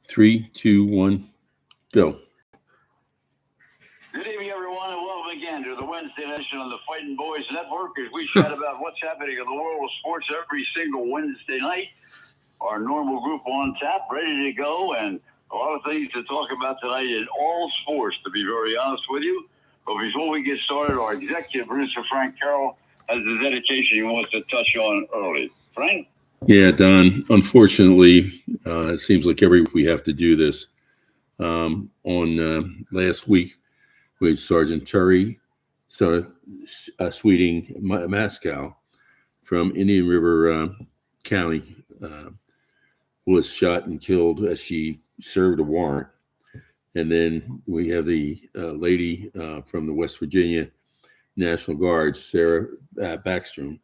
3, 2, 1, go. Good evening, everyone, and welcome again to the Wednesday edition of the Fighting Boys Network, as we chat about what's happening in the world of sports every single Wednesday night. Our normal group on tap, ready to go, and a lot of things to talk about tonight in all sports, to be very honest with you. But before we get started, our executive producer, Frank Carroll, has a dedication he wants to touch on early. Frank? Yeah, Don, unfortunately, it seems like every week we have to do this. On last week, we had Sergeant Terry Sweeting Mascow from Indian River County was shot and killed as she served a warrant. And then we have the lady from the West Virginia National Guard, Sarah Backstrom,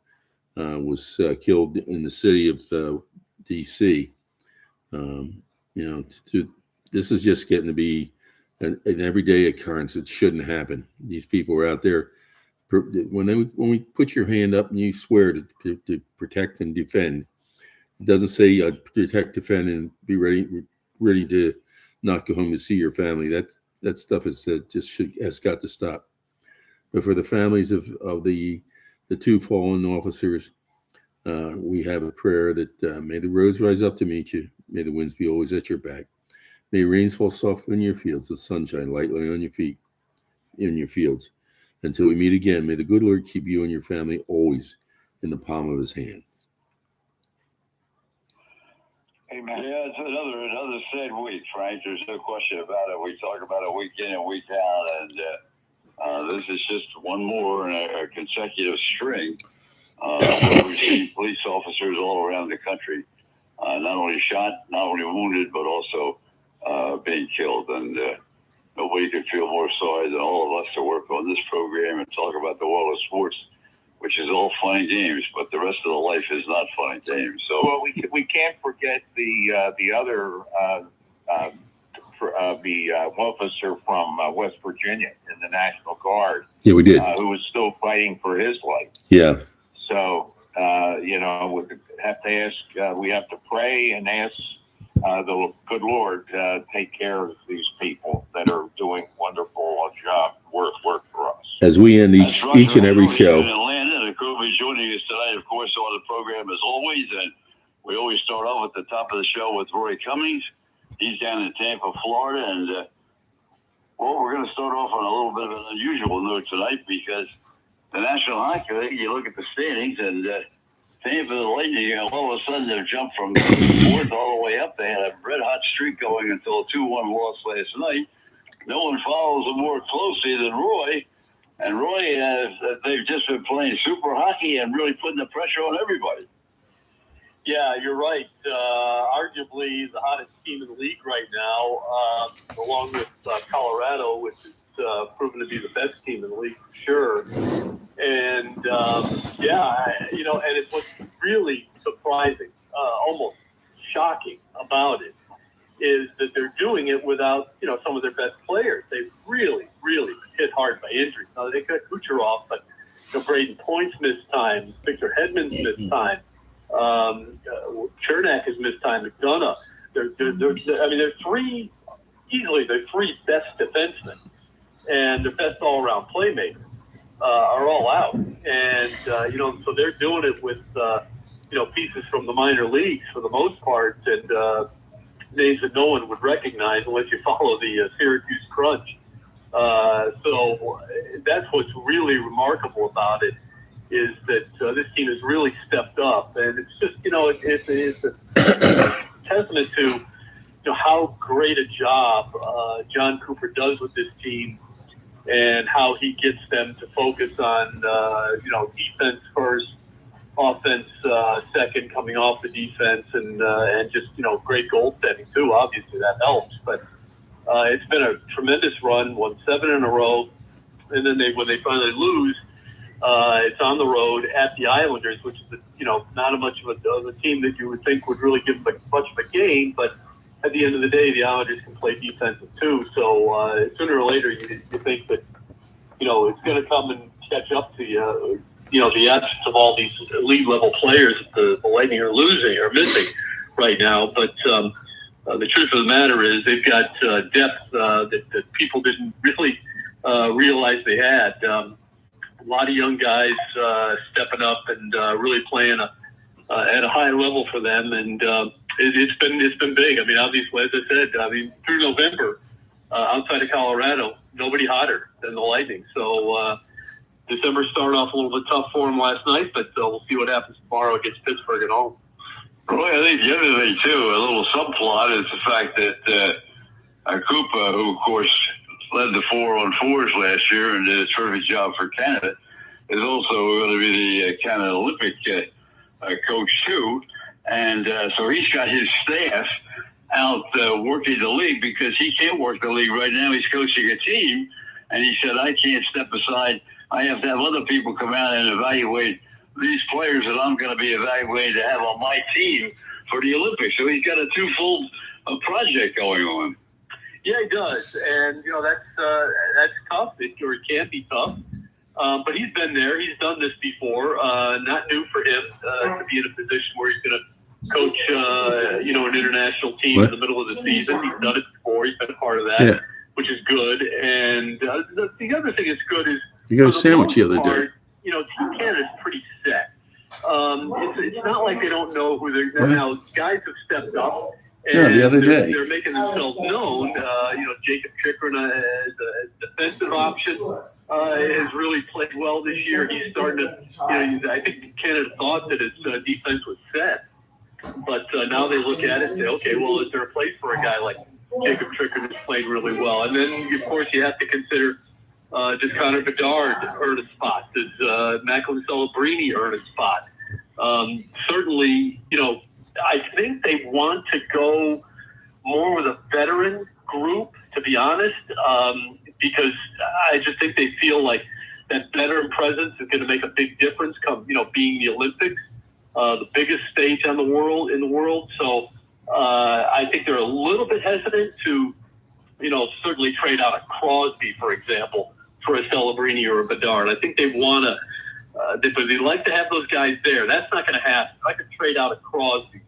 was killed in the city of D.C. This is just getting to be an everyday occurrence. It shouldn't happen. These people are out there. When we put your hand up and you swear to protect and defend, it doesn't say protect, defend, and be ready to not go home to see your family. That stuff is has got to stop. But for the families of the two fallen officers, we have a prayer that may the roads rise up to meet you. May the winds be always at your back. May rains fall softly on your fields, the sunshine lightly on your feet, in your fields. Until we meet again, may the good Lord keep you and your family always in the palm of his hand. Amen. Yeah, it's another sad week, Frank. There's no question about it. We talk about it week in and week out, and this is just one more in a consecutive string. We've seen police officers all around the country, not only shot, not only wounded, but also being killed. And nobody could feel more sorry than all of us to work on this program and talk about the world of sports, which is all fun and games, but the rest of the life is not fun and games. So, well, we can't forget the other officer from West Virginia in the National Guard. Yeah, we did. Who was still fighting for his life. Yeah. So we have to ask. We have to pray and ask the good Lord to take care of these people that are doing wonderful work for us. As we end each and every show. In Atlanta, the crew will be joining us tonight, of course, on the program as always. And we always start off at the top of the show with Roy Cummings. He's down in Tampa, Florida. And, we're going to start off on a little bit of an unusual note tonight because the National Hockey League, you look at the standings, and Tampa, the Lightning, all of a sudden they've jumped from fourth all the way up. They had a red-hot streak going until a 2-1 loss last night. No one follows them more closely than Roy. And Roy, they've just been playing super hockey and really putting the pressure on everybody. Yeah, you're right. Arguably the hottest team in the league right now, along with Colorado, which is proven to be the best team in the league for sure. And, and it's what's really surprising, almost shocking about it, is that they're doing it without, some of their best players. They've really, really hit hard by injuries. Now, they got Kucherov, but Braden Point's missed time. Victor Hedman's missed time. Chernak has missed time. McDonough. They're easily the three best defensemen and the best all-around playmakers are all out. And, so they're doing it with, pieces from the minor leagues for the most part, and names that no one would recognize unless you follow the Syracuse Crunch. So that's what's really remarkable about it, is that this team has really stepped up. And it's just, it's a testament to how great a job John Cooper does with this team and how he gets them to focus on, defense first, offense second, coming off the defense, and just, great goaltending too. Obviously that helps, but it's been a tremendous run, won 7 in a row. And then when they finally lose, it's on the road at the Islanders, which is, not much of a team that you would think would really give them much of a game. But at the end of the day, the Islanders can play defensive too. So sooner or later, you think that, it's going to come and catch up to you. The absence of all these elite level players that the Lightning are missing right now. But the truth of the matter is they've got depth that people didn't really realize they had. A lot of young guys stepping up and really playing at a high level for them, and it's been big. I mean, obviously, as I said, through November, outside of Colorado, nobody hotter than the Lightning. So December started off a little bit tough for them last night, but we'll see what happens tomorrow against Pittsburgh at home. Roy, I think the other thing, too, a little subplot is the fact that Koopa, who, of course, led the 4-on-4s last year and did a terrific job for Canada, is also going to be the Canada Olympic coach, too. And so he's got his staff out working the league because he can't work the league right now. He's coaching a team, and he said, I can't step aside. I have to have other people come out and evaluate these players that I'm going to be evaluated to have on my team for the Olympics. So he's got a twofold project going on. Yeah, he does, and that's tough. It can be tough, but he's been there. He's done this before. Not new for him to be in a position where he's going to coach, an international team in the middle of the season. He's done it before. He's been a part of that, which is good. And the other thing that's good is you got a sandwich the other day. Team Canada's pretty set. It's not like they don't know who they're now. Guys have stepped up. And the other day they're making themselves known. Jacob Chikrin as a defensive option has really played well this year. He's starting to. I think Canada thought that his defense was set, but now they look at it and say, okay, well, is there a place for a guy like Jacob Chikrin who's played really well? And then, of course, you have to consider. Does Connor Bedard earn a spot? Does Macklin Celebrini earn a spot? Certainly, I think they want to go more with a veteran group, to be honest, because I just think they feel like that veteran presence is going to make a big difference come, being the Olympics, the biggest stage in the world. So I think they're a little bit hesitant to, certainly trade out a Crosby, for example, for a Celebrini or a Bedard. I think they want to, but they'd like to have those guys there. That's not going to happen. I could trade out a Crosby,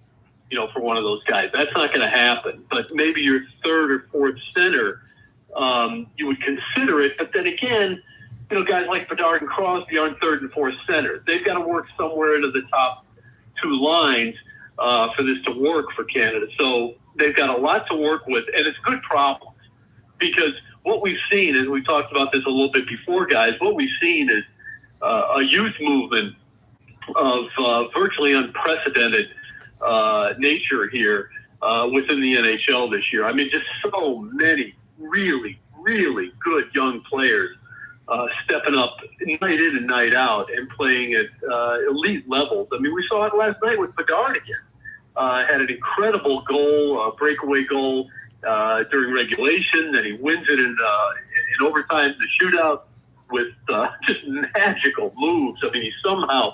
for one of those guys. That's not going to happen. But maybe your third or fourth center, you would consider it. But then again, guys like Bedard and Crosby aren't third and fourth centers. They've got to work somewhere into the top two lines for this to work for Canada. So they've got a lot to work with, and it's good problems because what we've seen, and we talked about this a little bit before, guys, what we've seen is a youth movement of virtually unprecedented nature here within the NHL this year. I mean, just so many really, really good young players stepping up night in and night out and playing at elite levels. I mean, we saw it last night with Bedard again. Had an incredible goal, breakaway goal during regulation, and he wins it in overtime, the shootout, with just magical moves. I mean, he somehow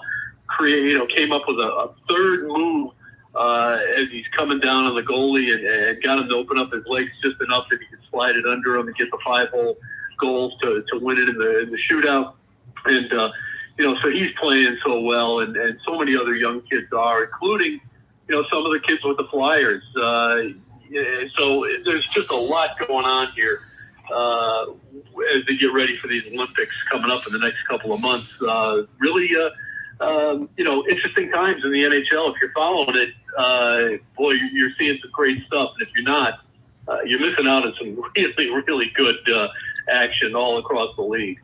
came up with a third move as he's coming down on the goalie and got him to open up his legs just enough that he could slide it under him and get the 5-hole goals to win it in the shootout. And, so he's playing so well, and so many other young kids are, including, some of the kids with the Flyers. So there's just a lot going on here as they get ready for these Olympics coming up in the next couple of months. Really, interesting times in the NHL. If you're following it, boy, you're seeing some great stuff. And if you're not, you're missing out on some really, really good action all across the league.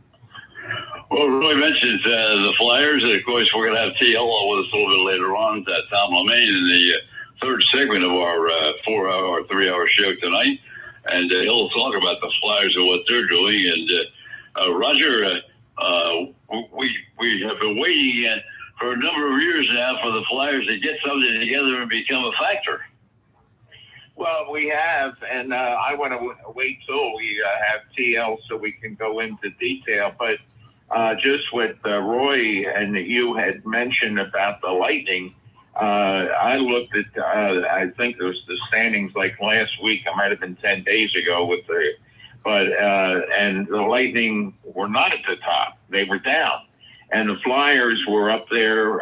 Well, Roy mentions the Flyers, and of course we're going to have TL with us a little bit later on. Tom Lemane in the third segment of our 3-hour show tonight, and he'll talk about the Flyers and what they're doing. And Roger, we have been waiting for a number of years now for the Flyers to get something together and become a factor. Well, we have, and I want to wait till we have TL so we can go into detail. But just what Roy and you had mentioned about the Lightning, I looked at, I think it was the standings like last week. It might have been 10 days ago and the Lightning were not at the top. They were down. And the Flyers were up there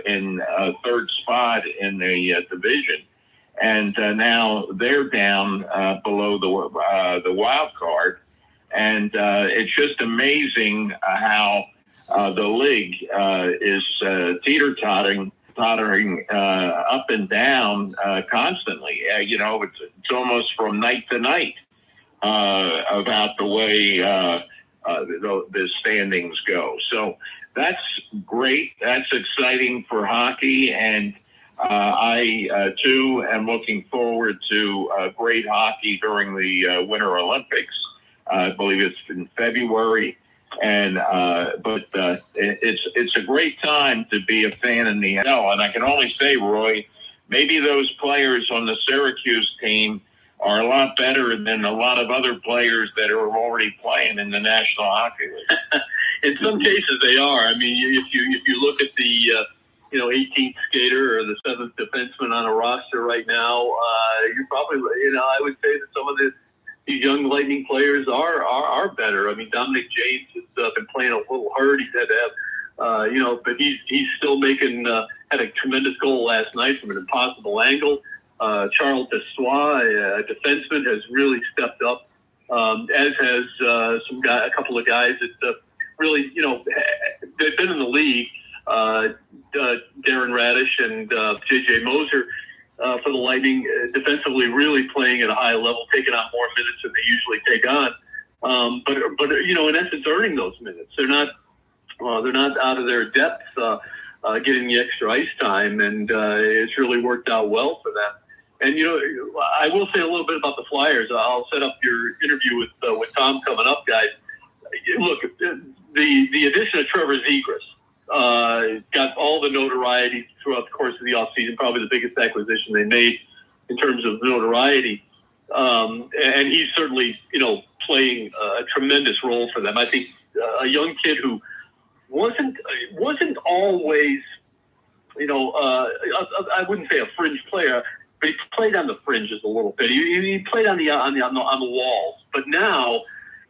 in third spot in the division. and now they're down below the wild card. And it's just amazing how the league is teeter-tottering up and down constantly. It's almost from night to night about the way the standings go. So that's great. That's exciting for hockey. And I, too, am looking forward to great hockey during the Winter Olympics. I believe it's in February. And but it's a great time to be a fan in the NHL. And I can only say, Roy, maybe those players on the Syracuse team are a lot better than a lot of other players that are already playing in the National Hockey League. In some cases, they are. I mean, if you look at the 18th skater or the 7th defenseman on a roster right now, you're probably I would say that some of these young Lightning players are better. I mean, Dominic James has been playing a little hurt. He's had to have, but he's still making had a tremendous goal last night from an impossible angle. Charles Dessois, a defenseman, has really stepped up, as has a couple of guys that really, they've been in the league. Darren Radish and J.J. Moser for the Lightning, defensively really playing at a high level, taking on more minutes than they usually take on. But in essence, earning those minutes. They're not out of their depth, getting the extra ice time, and it's really worked out well for them. And I will say a little bit about the Flyers. I'll set up your interview with Tom coming up, guys. Look, the addition of Trevor Zegras got all the notoriety throughout the course of the offseason, probably the biggest acquisition they made in terms of notoriety. And he's certainly, playing a tremendous role for them. I think a young kid who wasn't always, I wouldn't say a fringe player, but he played on the fringes a little bit. He played on the walls. But now,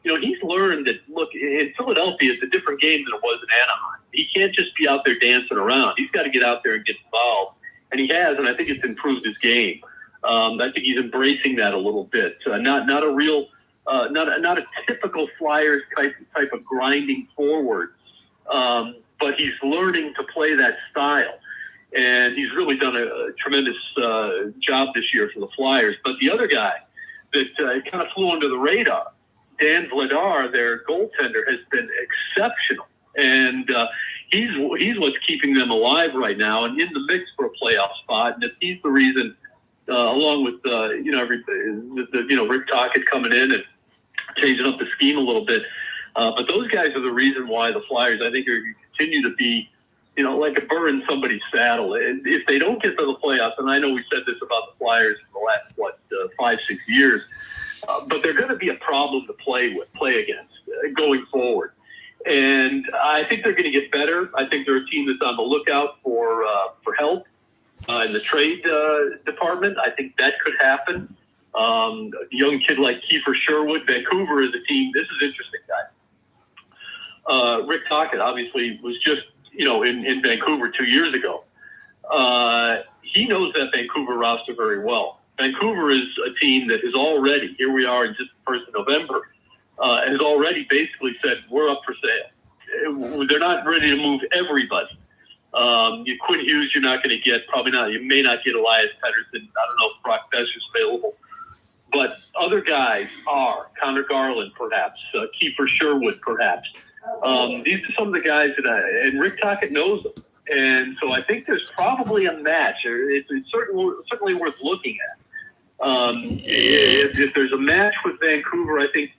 he's learned that, look, in Philadelphia, it's a different game than it was in Anaheim. He can't just be out there dancing around. He's got to get out there and get involved. And he has, and I think it's improved his game. I think he's embracing that a little bit. Not a real, not a typical Flyers type of grinding forward, but he's learning to play that style. And he's really done a tremendous job this year for the Flyers. But the other guy that kind of flew under the radar, Dan Vladar, their goaltender, has been exceptional. And he's what's keeping them alive right now and in the mix for a playoff spot. And if he's the reason, along with Rick Tocchet coming in and changing up the scheme a little bit, but those guys are the reason why the Flyers, I think, are going to continue to be, like a burr in somebody's saddle. And if they don't get to the playoffs, and I know we said this about the Flyers for the last 5-6 years, but they're going to be a problem to play against going forward. And I think they're going to get better. I think they're a team that's on the lookout for help in the trade department. I think that could happen. A young kid like Kiefer Sherwood, Vancouver is a team. This is interesting, guys. Rick Tocchet obviously was just in Vancouver 2 years ago. He knows that Vancouver roster very well. Vancouver is a team that is already, here we are in just the 1st of November, has already basically said, we're up for sale. They're not ready to move everybody. Quinn Hughes, you're not going to get, probably not. You may not get Elias Pettersson. I don't know if Brock Besser's available. But other guys are. Connor Garland, perhaps. Kiefer Sherwood, perhaps. These are some of the guys and Rick Tocchet knows them. And so I think there's probably a match. It's certainly worth looking at. If there's a match with Vancouver, I think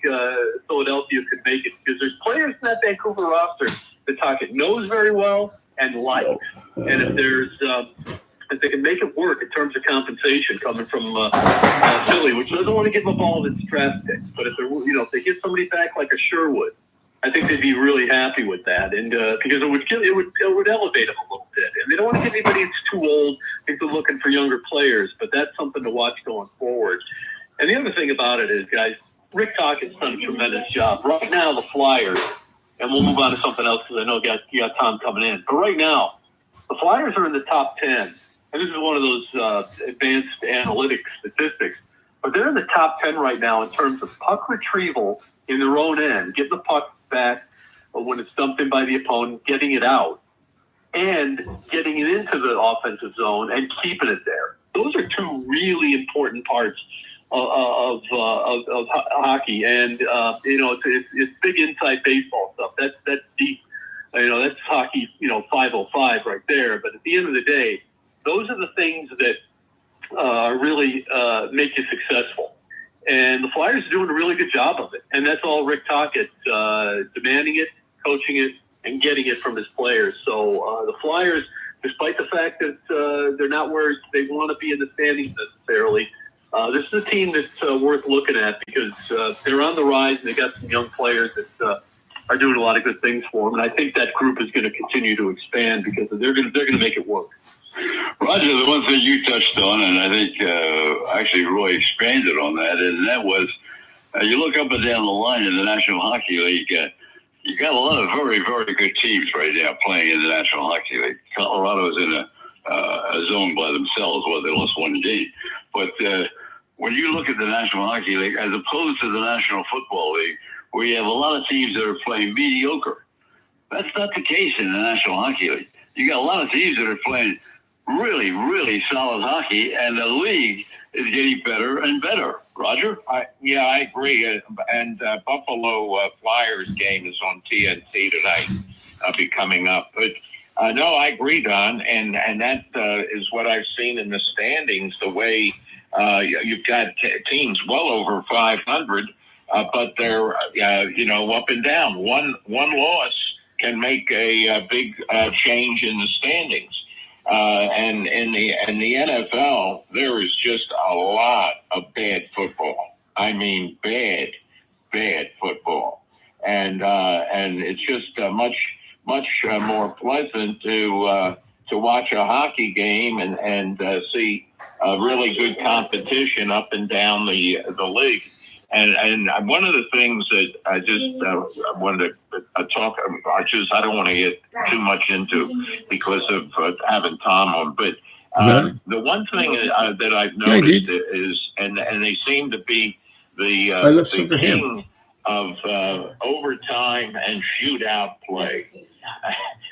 Philadelphia could make it because there's players in that Vancouver roster that Tocchet knows very well and likes. And if they can make it work in terms of compensation coming from Philly, which doesn't want to give up all of its draft picks, but if they get somebody back like a Sherwood, I think they'd be really happy with that, and because it would elevate them a little bit. And they don't want to get anybody that's too old. I think they're looking for younger players, but that's something to watch going forward. And the other thing about it is, guys, Rick Tocchet's done a tremendous job. Right now, the Flyers, and we'll move on to something else because I know you got Tom coming in. But right now, the Flyers are in the top 10 and this is one of those advanced analytics statistics, but they're in the top 10 right now in terms of puck retrieval in their own end, getting the puck back when it's dumped in by the opponent, getting it out, and getting it into the offensive zone and keeping it there. Those are two really important parts of hockey, and it's big inside baseball stuff. That's deep. That's hockey. 505 right there. But at the end of the day, those are the things that really make you successful. And the Flyers are doing a really good job of it. And that's all Rick Tocchet demanding it, coaching it, and getting it from his players. So the Flyers, despite the fact that they're not where they want to be in the standings necessarily, this is a team that's worth looking at because they're on the rise and they got some young players that are doing a lot of good things for them. And I think that group is going to continue to expand because they're going to make it work. Roger, the one thing you touched on, and I think actually Roy expanded on that, and that was you look up and down the line in the National Hockey League, you got a lot of very, very good teams right now playing in the National Hockey League. Colorado's in a zone by themselves. Well, they lost one game. But when you look at the National Hockey League, as opposed to the National Football League, where you have a lot of teams that are playing mediocre, that's not the case in the National Hockey League. You got a lot of teams that are playing really, really solid hockey, and the league is getting better and better. Roger? I agree. And Buffalo Flyers game is on TNT tonight. Be coming up. But no, I agree, Don. And that is what I've seen in the standings, the way you've got teams well over 500, but they're, up and down. One loss can make a big change in the standings. And in the NFL, there is just a lot of bad football. I mean, bad football, and it's just much more pleasant to watch a hockey game and see really good competition up and down the league. And one of the things that I just wanted to talk about, I don't want to get too much into because of having Tom on, but the one thing that I've noticed is, and they seem to be the king of overtime and shootout play.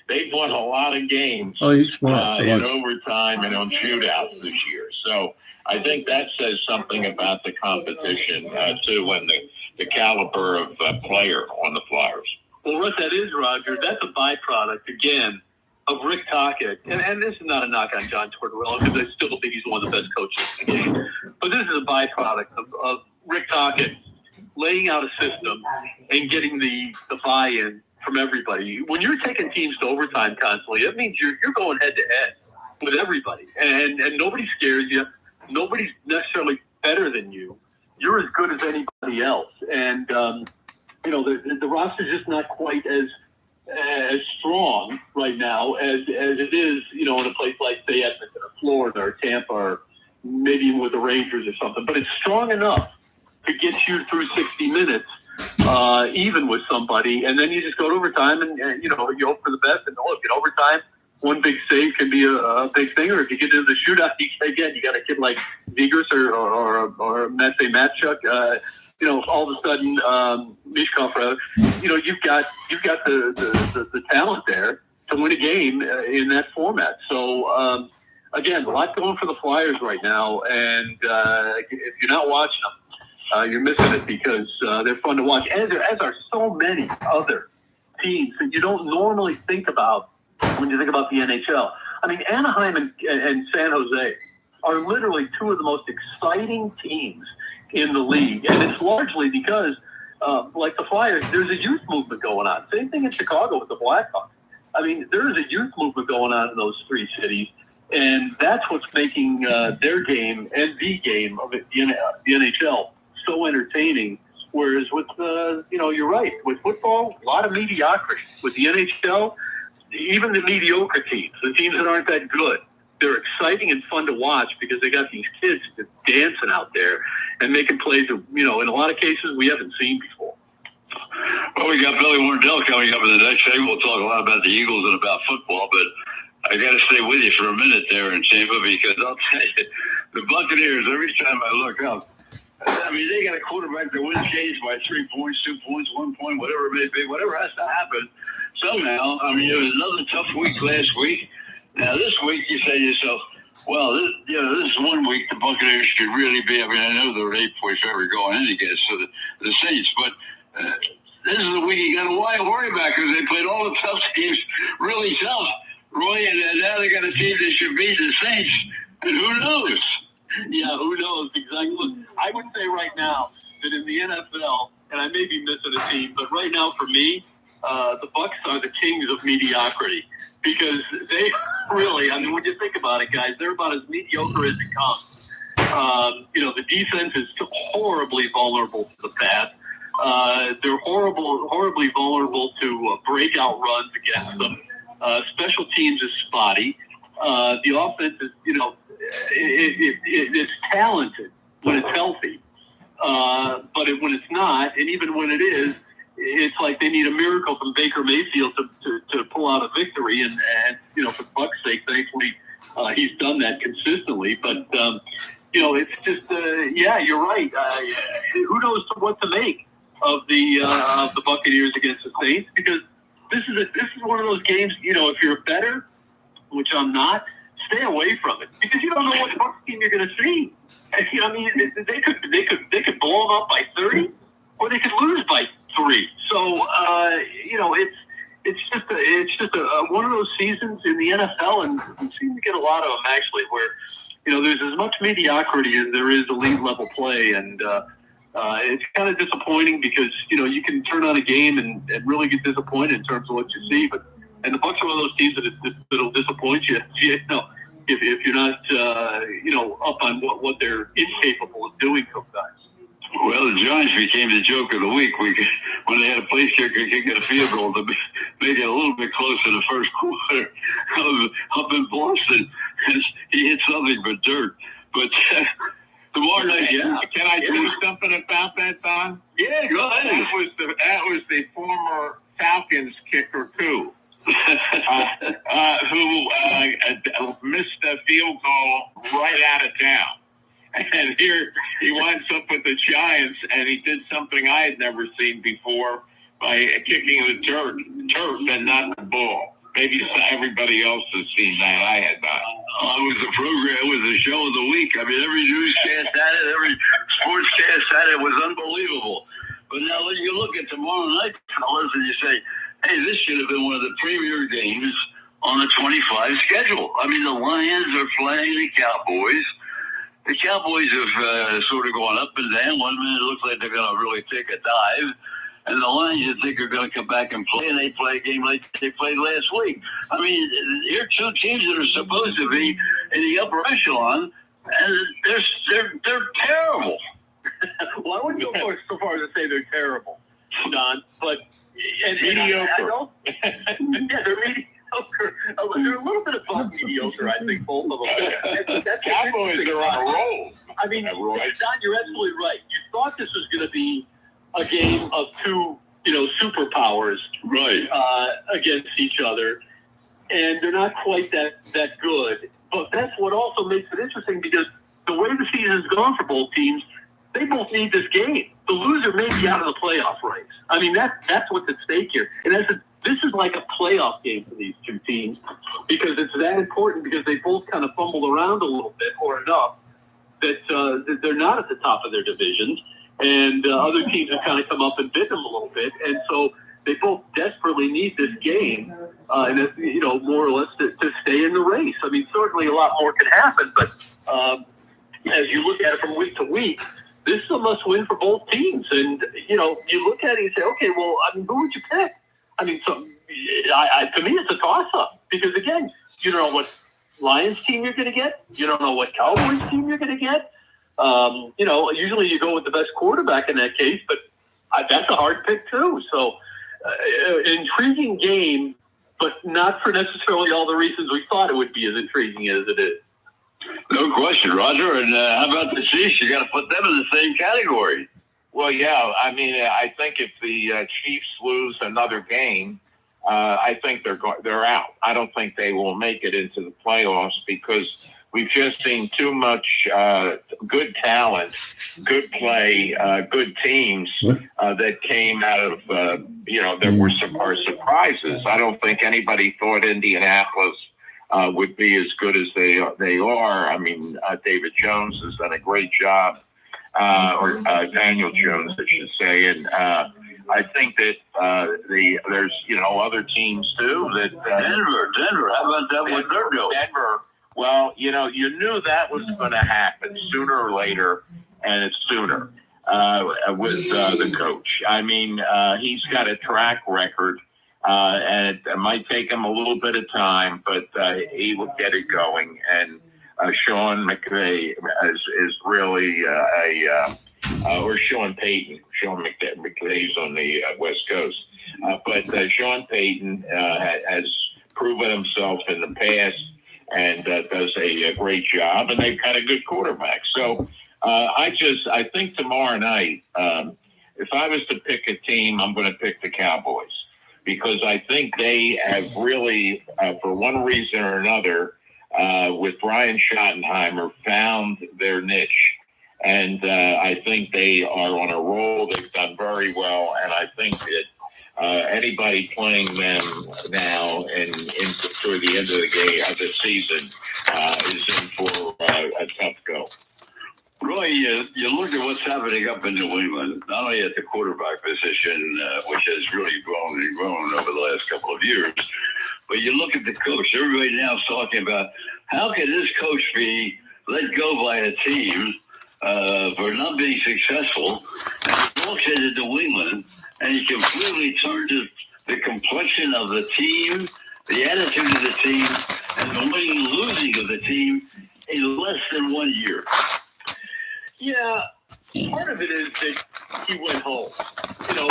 They've won a lot of games in overtime and on shootouts this year. So I think that says something about the competition, too, and the caliber of player on the Flyers. Well, what that is, Roger, that's a byproduct, again, of Rick Tocchet. And this is not a knock on John Tortorella, because I still think he's one of the best coaches in the game. But this is a byproduct of Rick Tocchet laying out a system and getting the buy-in from everybody. When you're taking teams to overtime constantly, that means you're going head-to-head with everybody. And nobody scares you. Nobody's necessarily better than you. You're as good as anybody else. And, the roster's just not quite as strong right now as it is, in a place like, say, Edmonton or Florida or Tampa or maybe even with the Rangers or something. But it's strong enough to get you through 60 minutes, even with somebody. And then you just go to overtime and you hope for the best. And look, in overtime, one big save can be a big thing, or if you get into the shootout, you got a kid like Vigras or Matej Matchuk, all of a sudden, Mishkov, you've got the talent there to win a game in that format. So, again, a lot going for the Flyers right now, and if you're not watching them, you're missing it because they're fun to watch, as are so many other teams that you don't normally think about when you think about the NHL. I mean, Anaheim and San Jose are literally two of the most exciting teams in the league. And it's largely because, like the Flyers, there's a youth movement going on. Same thing in Chicago with the Blackhawks. I mean, there is a youth movement going on in those three cities. And that's what's making their game and the game of the NHL so entertaining. Whereas with, you're right. With football, a lot of mediocrity. With the NHL, even the mediocre teams, the teams that aren't that good, they're exciting and fun to watch because they got these kids dancing out there and making plays that, in a lot of cases we haven't seen before. Well, we got Billy Warndel coming up in the next segment. We'll talk a lot about the Eagles and about football, but I got to stay with you for a minute there in Tampa, because I'll tell you, the Buccaneers, every time I look up, I mean, they got a quarterback that wins games by 3 points, 2 points, 1 point, whatever it may be, whatever has to happen somehow. I mean, it was another tough week last week. Now, this week, you say to yourself, well, this is 1 week the Buccaneers could really be. I mean, I know they're an 8-point favorite going in against the Saints, but this is the week you got to worry about, because they played all the tough teams really tough, Roy, and now they got a team that should beat the Saints, and who knows? Yeah, who knows exactly. Look, I would say right now that in the NFL, and I may be missing a team, but right now for me, the Bucs are the kings of mediocrity, because they really, I mean, when you think about it, guys, they're about as mediocre as it comes. The defense is horribly vulnerable to the pass. They're horribly vulnerable to breakout runs against them. Special teams is spotty. The offense is, it's talented when it's healthy, but when it's not, and even when it is, it's like they need a miracle from Baker Mayfield to pull out a victory. And for Buck's sake, thankfully, he's done that consistently. But it's just, you're right. Who knows what to make of the Buccaneers against the Saints? Because this is one of those games. If you're better, which I'm not, stay away from it, because you don't know what Bucs team you're going to see. I mean, they could blow them up by 30, or they could lose by 3. So it's just one of those seasons in the NFL, and we seem to get a lot of them actually, where there's as much mediocrity as there is elite level play, and it's kind of disappointing, because you can turn on a game and really get disappointed in terms of what you see, and the Bucs are one of those teams that'll disappoint you. If you're not up on what they're incapable of doing sometimes. Well, the Giants became the joke of the week when they had a place kicker kicking a field goal to make it a little bit closer in the first quarter up in Boston. He hit something but dirt. But tomorrow night, Can I do something about that, Don? Yeah, go ahead. That was the former Falcons kicker too, who missed a field goal right out of town. And here he winds up with the Giants, and he did something I had never seen before by kicking the turf and not the ball. Maybe everybody else has seen that. I had not. It was a program. It was a show of the week. I mean, every newscast had it. Every sportscast had it. It was unbelievable. But now when you look at tomorrow night, fellas, and you say, hey, this should have been one of the premier games on the 25 schedule. I mean, the Lions are playing the Cowboys. The Cowboys have sort of gone up and down. 1 minute it looks like they're going to really take a dive. And the Lions, you think, are going to come back and play, and they play a game like they played last week. I mean, here are two teams that are supposed to be in the upper echelon, and they're terrible. Well, I wouldn't go so far as to say they're terrible, Don, but mediocre. They're mediocre. They're a little bit above mediocre, I think, both of them. That's Cowboys are on a roll. I mean, Don, you're absolutely right. You thought this was going to be a game of two, superpowers, Right, against each other, and they're not quite that good. But that's what also makes it interesting, because the way the season's gone for both teams, they both need this game. The loser may be out of the playoff race. I mean, that's what's at stake here. And this is like a playoff game for these two teams, because it's that important, because they both kind of fumbled around a little bit, or enough, that they're not at the top of their divisions. And other teams have kind of come up and bit them a little bit. And so they both desperately need this game, and more or less to stay in the race. I mean, certainly a lot more can happen, but as you look at it from week to week, this is a must-win for both teams. And, you look at it and say, okay, well, I mean, who would you pick? I mean, to me, it's a toss-up, because, again, you don't know what Lions team you're going to get. You don't know what Cowboys team you're going to get. Usually you go with the best quarterback in that case, but that's a hard pick too. So, intriguing game, but not for necessarily all the reasons we thought it would be as intriguing as it is. no question, Roger. And how about the Chiefs? You got to put them in the same category. Well, yeah. I mean, I think if the Chiefs lose another game, I think they're out. I don't think they will make it into the playoffs because we've just seen too much good talent, good play, good teams that came out of that were surprises. I don't think anybody thought Indianapolis would be as good as they are. I mean, David Jones has done a great job, or Daniel Jones, I should say, and I think that there's other teams too that Denver. How about that with Denver. Well, you knew that was going to happen sooner or later, and it's sooner with the coach. I mean, he's got a track record. And it might take him a little bit of time, but he will get it going. And Sean McVay is really or Sean Payton. Sean McVay's on the West Coast. But Sean Payton has proven himself in the past and does a great job. And they've got a good quarterback. So I think tomorrow night, if I was to pick a team, I'm going to pick the Cowboys. Because I think they have really, for one reason or another, with Brian Schottenheimer, found their niche. And I think they are on a roll. They've done very well. And I think that anybody playing them now and toward the end of the game of the season is in for a tough go. Roy, you look at what's happening up in New England, not only at the quarterback position, which has really grown and grown over the last couple of years, but you look at the coach. Everybody now is talking about how can this coach be let go by a team for not being successful, and he walks into New England and he completely turns the complexion of the team, the attitude of the team, and the winning and losing of the team in less than 1 year. Yeah, part of it is that he went home.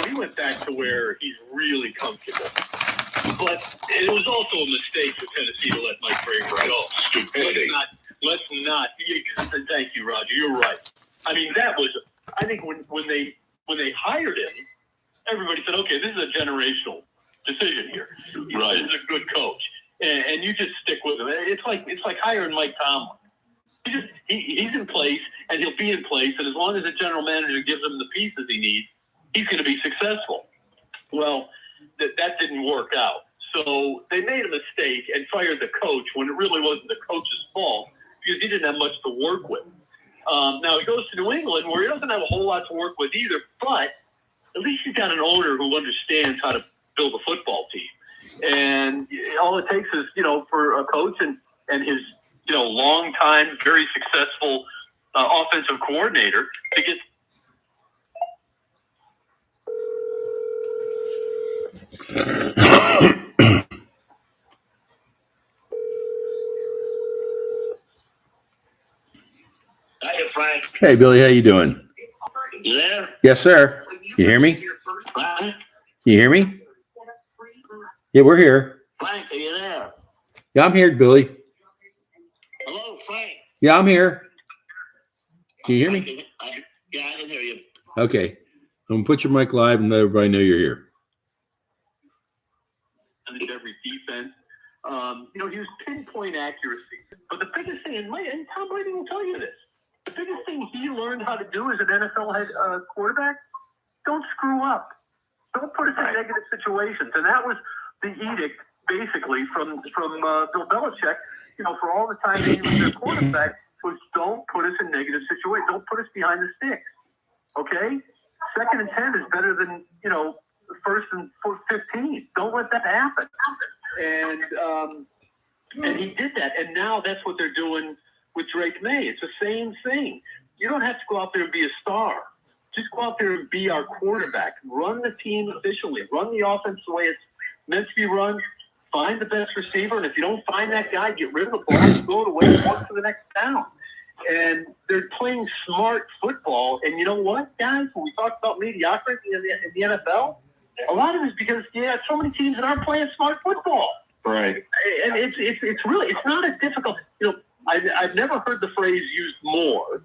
He went back to where he's really comfortable. But it was also a mistake for Tennessee to let Mike Vrabel go. Stupidity. Let's not. Thank you, Roger. You're right. I mean, that was. I think when they hired him, everybody said, "Okay, this is a generational decision here. Right. This is a good coach, and you just stick with him." It's like hiring Mike Tomlin. He's in place, and he'll be in place, and as long as the general manager gives him the pieces he needs, he's going to be successful. Well, that didn't work out. So they made a mistake and fired the coach when it really wasn't the coach's fault because he didn't have much to work with. Now he goes to New England where he doesn't have a whole lot to work with either, but at least he's got an owner who understands how to build a football team. And all it takes is, for a coach and his long-time, very successful offensive coordinator to get. Hi, Frank. Hey, Billy, how you doing? You there? Yes, sir. You hear me? Frank? You hear me? Yeah, we're here. Frank, are you there? Yeah, I'm here, Billy. Hello, Frank. Yeah, I'm here. Can you hear me? Yeah, I can hear you. Okay. I'm going to put your mic live and let everybody know you're here. Every defense. He was pinpoint accuracy. But the biggest thing, and Tom Brady will tell you this, the biggest thing he learned how to do as an NFL head quarterback, don't screw up. Don't put us in negative situations. And that was the edict, basically, from Bill Belichick, for all the time that he was their quarterback, was don't put us in negative situations. Don't put us behind the sticks. Okay? 2nd and 10 is better than, 1st and 15. Don't let that happen. And he did that. And now that's what they're doing with Drake May. It's the same thing. You don't have to go out there and be a star. Just go out there and be our quarterback. Run the team efficiently. Run the offense the way it's meant to be run. Find the best receiver. And if you don't find that guy, get rid of the ball and go away and walk to the next down. And they're playing smart football. And you know what, guys? When we talk about mediocrity in the NFL, a lot of it is because, so many teams that aren't playing smart football. Right. And it's really, it's not as difficult. I've never heard the phrase used more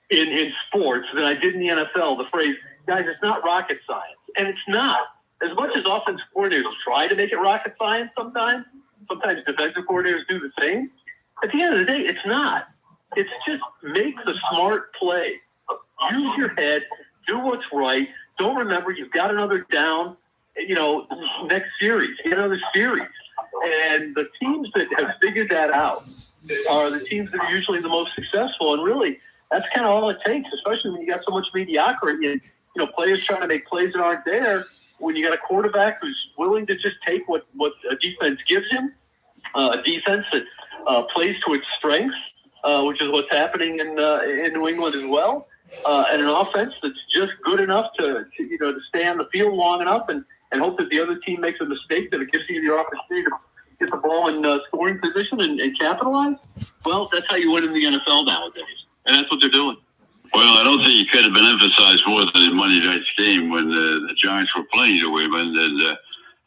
in sports than I did in the NFL. The phrase, guys, it's not rocket science. And it's not. as much as offensive coordinators try to make it rocket science sometimes defensive coordinators do the same. At the end of the day, it's not. It's just make the smart play. Use your head. Do what's right. Don't remember you've got another down, next series. Get another series. And the teams that have figured that out are the teams that are usually the most successful. And really, that's kind of all it takes, especially when you got so much mediocrity and, players trying to make plays that aren't there. When you got a quarterback who's willing to just take what a defense gives him, a defense that plays to its strengths, which is what's happening in New England as well, and an offense that's just good enough to stay on the field long enough and hope that the other team makes a mistake that it gives you the opportunity to get the ball in scoring position and capitalize. Well, that's how you win in the NFL nowadays, and that's what they're doing. Well, I don't think it could have been emphasized more than in Monday night's game when the Giants were playing New England. And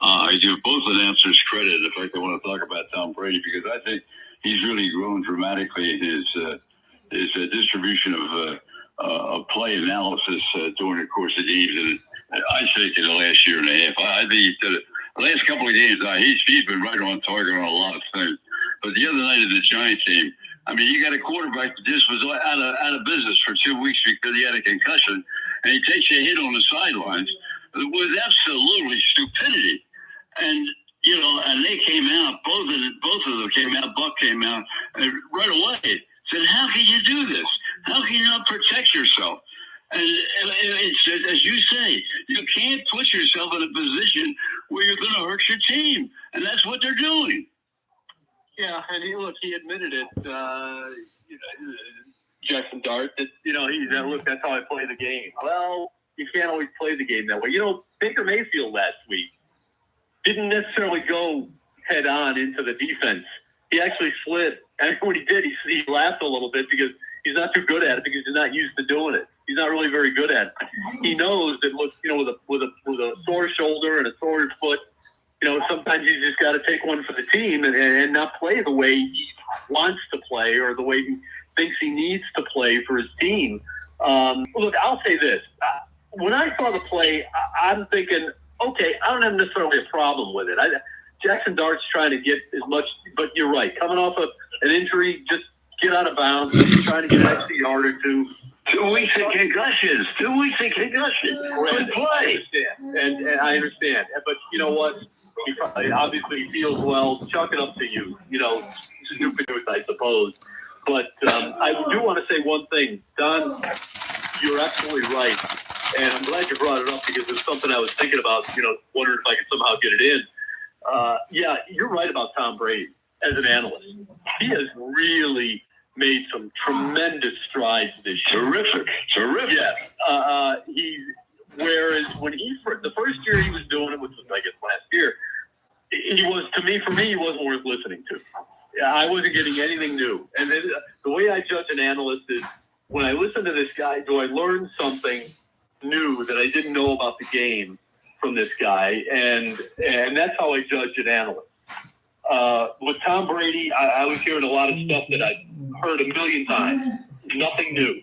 I give both announcers credit. In fact, I want to talk about Tom Brady because I think he's really grown dramatically in his distribution of play analysis during the course of games. And I think in the last year and a half, I think the last couple of games, he's been right on target on a lot of things. But the other night in the Giants game, I mean, you got a quarterback that just was out of business for 2 weeks because he had a concussion, and he takes a hit on the sidelines with absolutely stupidity. And and they came out, both of them came out. Buck came out right away. Said, "How can you do this? How can you not protect yourself?" And it's as you say, you can't put yourself in a position where you're going to hurt your team, and that's what they're doing. Yeah, and he admitted it, Jackson Dart, that, look, that's how I play the game. Well, you can't always play the game that way. Baker Mayfield last week didn't necessarily go head on into the defense. He actually slid. And when he did, he laughed a little bit because he's not too good at it because he's not used to doing it. He's not really very good at it. He knows that, look, with a sore shoulder and a sore foot, sometimes you just got to take one for the team and not play the way he wants to play or the way he thinks he needs to play for his team. Look, I'll say this. When I saw the play, I'm thinking, okay, I don't have necessarily a problem with it. Jackson Dart's trying to get as much, but you're right. Coming off of an injury, just get out of bounds. He's trying to get an extra yard or two. 2 weeks of concussions. 2 weeks of concussions. Good play. And I understand. But you know what? He obviously feels well. Chuck it up to you. Stupid, I suppose. But I do want to say one thing. Don, you're absolutely right. And I'm glad you brought it up because it's something I was thinking about, wondering if I could somehow get it in. Yeah, you're right about Tom Brady as an analyst. He has really made some tremendous strides this year. Terrific. Yeah. Whereas when the first year he was doing it, which was, I guess, last year, he wasn't worth listening to. I wasn't getting anything new. And then the way I judge an analyst is when I listen to this guy, do I learn something new that I didn't know about the game from this guy? And that's how I judge an analyst. With Tom Brady, I was hearing a lot of stuff that I heard a million times. Nothing new.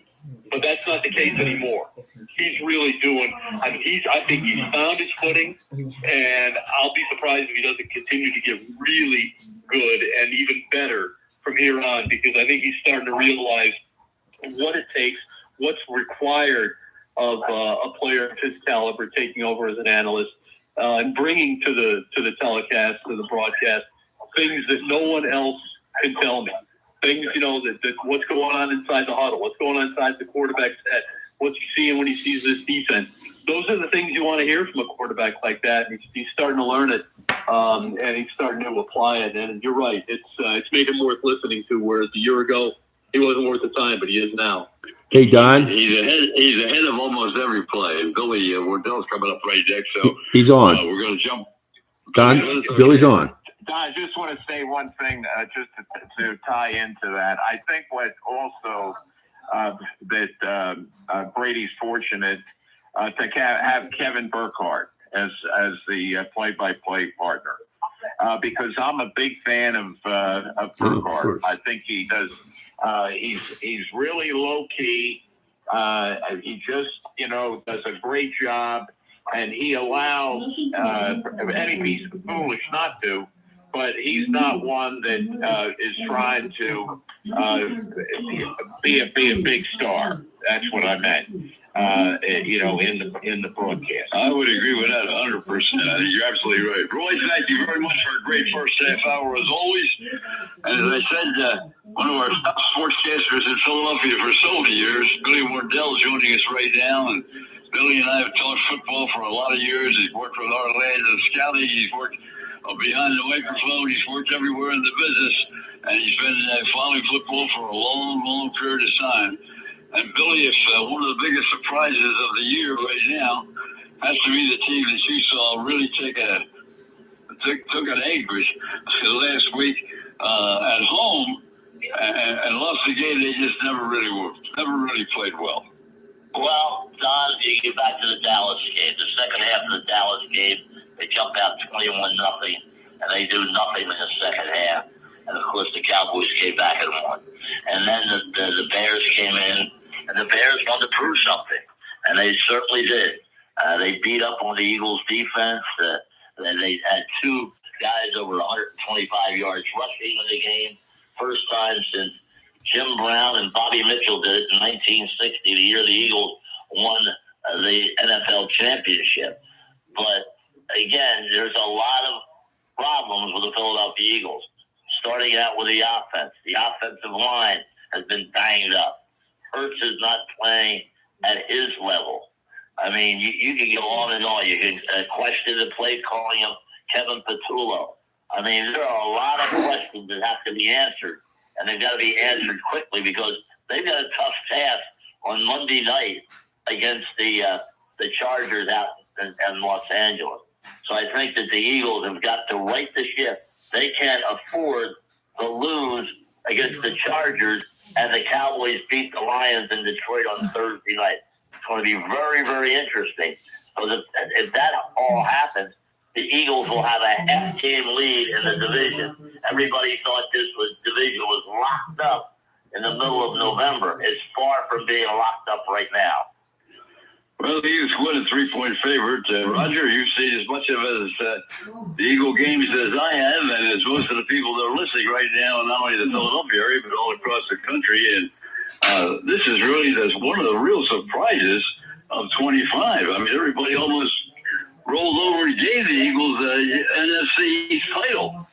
But that's not the case anymore. He's really doing. I think he's found his footing, and I'll be surprised if he doesn't continue to get really good and even better from here on, because I think he's starting to realize what it takes, what's required of a player of his caliber taking over as an analyst and bringing to the telecast, to the broadcast, things that no one else can tell me. Things, that what's going on inside the huddle, what's going on inside the quarterback's head, what's he seeing when he sees this defense. Those are the things you want to hear from a quarterback like that. And he's starting to learn it, and he's starting to apply it. And you're right, it's made him worth listening to, whereas a year ago he wasn't worth the time, but he is now. Hey, Don. He's ahead of almost every play. And Billy Warndel's coming up right next, so he's on. We're going to jump. Don, Billy's on. Don, I just want to say one thing just to tie into that. I think what also that Brady's fortunate to have Kevin Burkhardt as the play-by-play partner because I'm a big fan of Burkhardt. I think he does. He's really low key. He just does a great job. and he allows, and he's foolish not to, but he's not one that is trying to be a big star. That's what I meant. In the broadcast. I would agree with that 100%. I think you're absolutely right. Roy, thank you very much for a great first half hour as always. And as I said, one of our top sportscasters in Philadelphia for so many years, Billy Warndel, is joining us right now. And Billy and I have talked football for a lot of years. He's worked with our land and scouting. He's worked behind the microphone. He's worked everywhere in the business. And he's been following football for a long, long period of time. And Billy, if one of the biggest surprises of the year right now has to be the team that you saw really took an anguish last week at home and lost the game. They just never really played well. Well, Don, you get back to the Dallas game. The second half of the Dallas game, they jumped out 21-0, and they do nothing in the second half. And of course, the Cowboys came back and won. And then the Bears came in. And the Bears wanted to prove something, and they certainly did. They beat up on the Eagles' defense. They had two guys over 125 yards rushing in the game. First time since Jim Brown and Bobby Mitchell did it in 1960, the year the Eagles won the NFL championship. But, again, there's a lot of problems with the Philadelphia Eagles, starting out with the offense. The offensive line has been banged up. Hurts is not playing at his level. I mean, you can go on and on. You can question the play calling of Kevin Patullo. I mean, there are a lot of questions that have to be answered, and they've got to be answered quickly because they've got a tough task on Monday night against the Chargers out in Los Angeles. So I think that the Eagles have got to right the ship. They can't afford to lose against the Chargers, and the Cowboys beat the Lions in Detroit on Thursday night. It's going to be very, very interesting. So if that all happens, the Eagles will have a half-game lead in the division. Everybody thought this division was locked up in the middle of November. It's far from being locked up right now. Well, the Eagles win a 3-point favorite. Roger, you've seen as much of it as the Eagle games as I have, and as most of the people that are listening right now, not only the Philadelphia area, but all across the country. And this is really one of the real surprises of 25. I mean, everybody almost rolled over and gave the Eagles the NFC East title.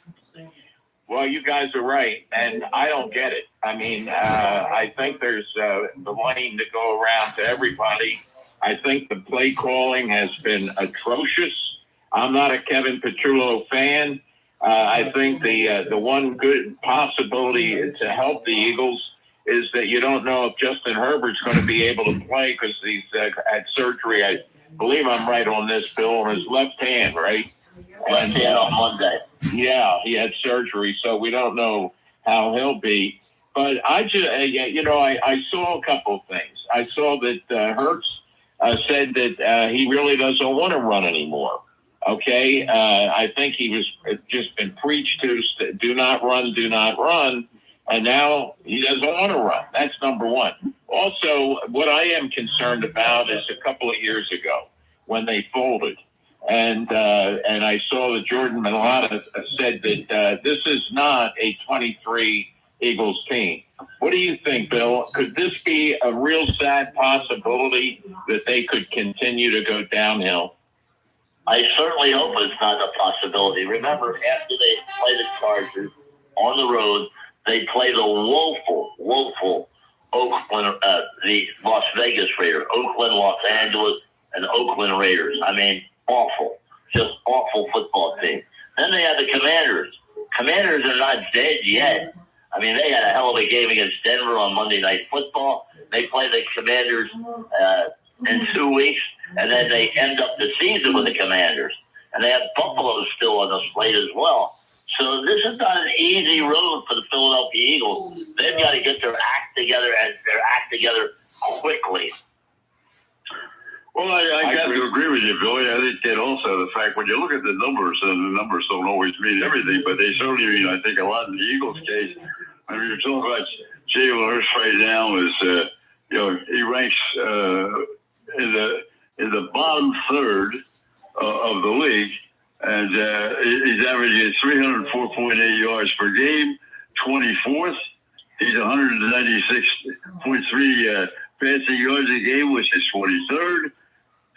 Well, you guys are right, and I don't get it. I mean, I think there's the lane to go around to everybody. I think the play calling has been atrocious. I'm not a Kevin Patullo fan. I think the one good possibility to help the Eagles is that you don't know if Justin Herbert's going to be able to play because he's had surgery. I believe I'm right on this, Bill, on his left hand, right? Left hand on Monday. Yeah, he had surgery, so we don't know how he'll be. But I saw a couple of things. I saw that Hurts said that he really doesn't want to run anymore. Okay, I think he was just been preached to do not run, and now he doesn't want to run. That's number one. Also, what I am concerned about is a couple of years ago when they folded, and I saw that Jordan Mailata said that this is not a 23 Eagles team. What do you think, Bill? Could this be a real sad possibility that they could continue to go downhill? I certainly hope it's not a possibility. Remember, after they play the Chargers on the road, they play the woeful Oakland, the Las Vegas Raiders, Oakland, Los Angeles, and Oakland Raiders. I mean, awful. Just awful football team. Then they have the Commanders. Commanders are not dead yet. I mean, they had a hell of a game against Denver on Monday Night Football. They play the Commanders in 2 weeks, and then they end up the season with the Commanders. And they have Buffalo still on the slate as well. So this is not an easy road for the Philadelphia Eagles. They've got to get their act together quickly. Well, I got to agree with you, Billy. I think that also the fact when you look at the numbers, and the numbers don't always mean everything, but they certainly mean, I think, a lot in the Eagles' case. I mean, you're talking about Jalen Hurts right now is, he ranks in the in the bottom third of the league, and he's averaging 304.8 yards per game, 24th. He's 196.3 passing yards a game, which is 23rd.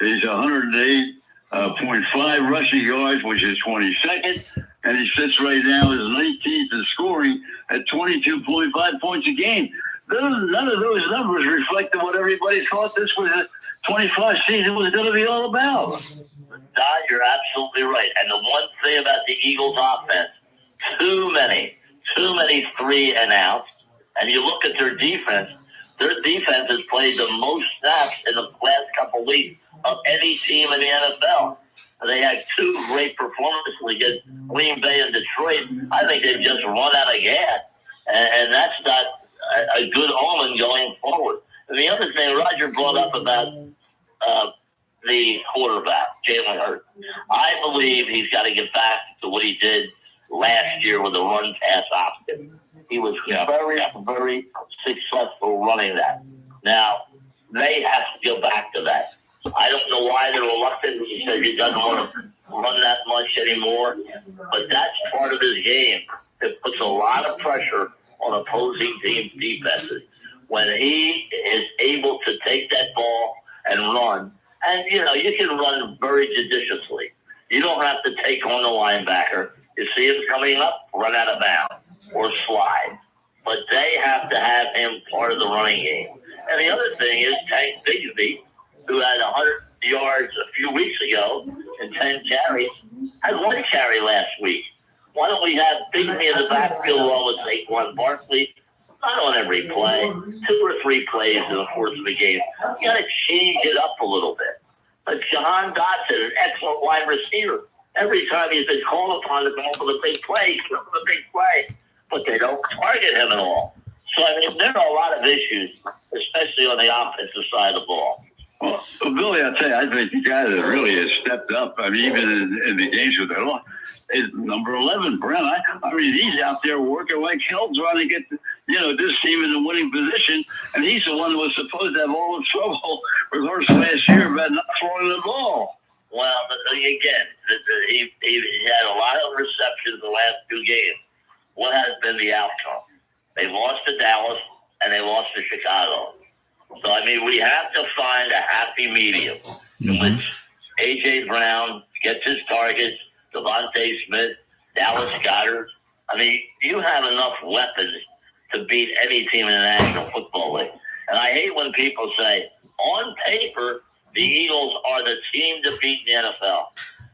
He's 108.5 rushing yards, which is 22nd. And he sits right now as 19th in scoring at 22.5 points a game. None of those numbers reflected what everybody thought this was a 25 season was going to be all about. Don, you're absolutely right. And the one thing about the Eagles offense, too many 3-and-outs. And you look at their defense has played the most snaps in the last couple weeks of any team in the NFL. They had two great performances against Green Bay and Detroit. I think they've just run out of gas. And that's not a good omen going forward. And the other thing Roger brought up about the quarterback, Jalen Hurts. I believe he's got to get back to what he did last year with the run-pass option. He was very, very successful running that. Now, they have to go back to that. I don't know why they're reluctant. He said he doesn't want to run that much anymore. But that's part of his game. It puts a lot of pressure on opposing teams' defenses. When he is able to take that ball and run, and, you know, you can run very judiciously. You don't have to take on the linebacker. You see him coming up, run out of bounds or slide. But they have to have him part of the running game. And the other thing is Tank Bigsby, who had 100 yards a few weeks ago and 10 carries, had one carry last week. Why don't we have Bigsby in the backfield along with Saquon Barkley? Not on every play, 2 or 3 plays in the course of the game. You got to change it up a little bit. But Jahan Dotson, an excellent wide receiver. Every time he's been called upon to come up with a big play, but they don't target him at all. So, I mean, there are a lot of issues, especially on the offensive side of the ball. Well, Billy, I'll tell you, I think the guy that really has stepped up, I mean, even in the games with their law, is number 11, Brent. I mean, he's out there working like hell trying to get, this team in the winning position, and he's the one that was supposed to have all the trouble with Hurst last year about not throwing the ball. Well, again, he had a lot of receptions the last 2 games. What has been the outcome? They lost to Dallas, and they lost to Chicago. So, I mean, we have to find a happy medium in which A.J. Brown gets his targets, Devontae Smith, Dallas Goedert. I mean, you have enough weapons to beat any team in the National Football League. And I hate when people say, on paper, the Eagles are the team to beat in the NFL.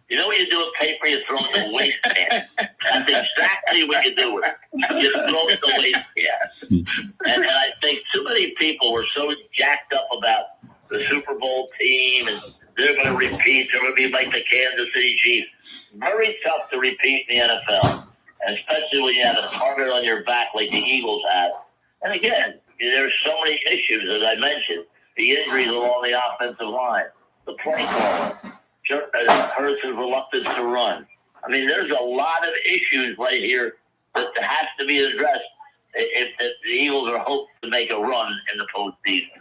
You know what you do with paper? You throw it in the waistband. That's exactly what you do with it. You throw it in the waistband. And I think too many people were so jacked up about the Super Bowl team and they're going to repeat. They're going to be like the Kansas City Chiefs. Very tough to repeat in the NFL, and especially when you have a target on your back like the Eagles have. And again, there's so many issues, as I mentioned. The injuries along the offensive line, the play calling, Hurts' reluctance to run. I mean, there's a lot of issues right here that has to be addressed if the Eagles are hoping to make a run in the postseason.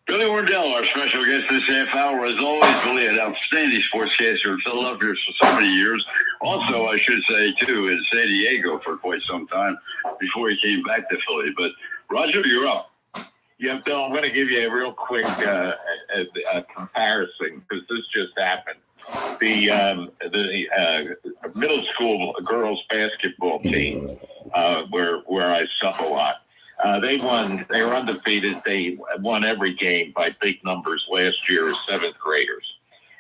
Billy Warndel, our special guest this half hour, as always, Billy, an outstanding sportscaster in Philadelphia for so many years. Also, I should say, too, in San Diego for quite some time before he came back to Philly. But, Roger, you're up. Yeah, Bill, I'm going to give you a real quick comparison because this just happened. The middle school girls basketball team, where I sub a lot, they won. They were undefeated. They won every game by big numbers last year as 7th graders,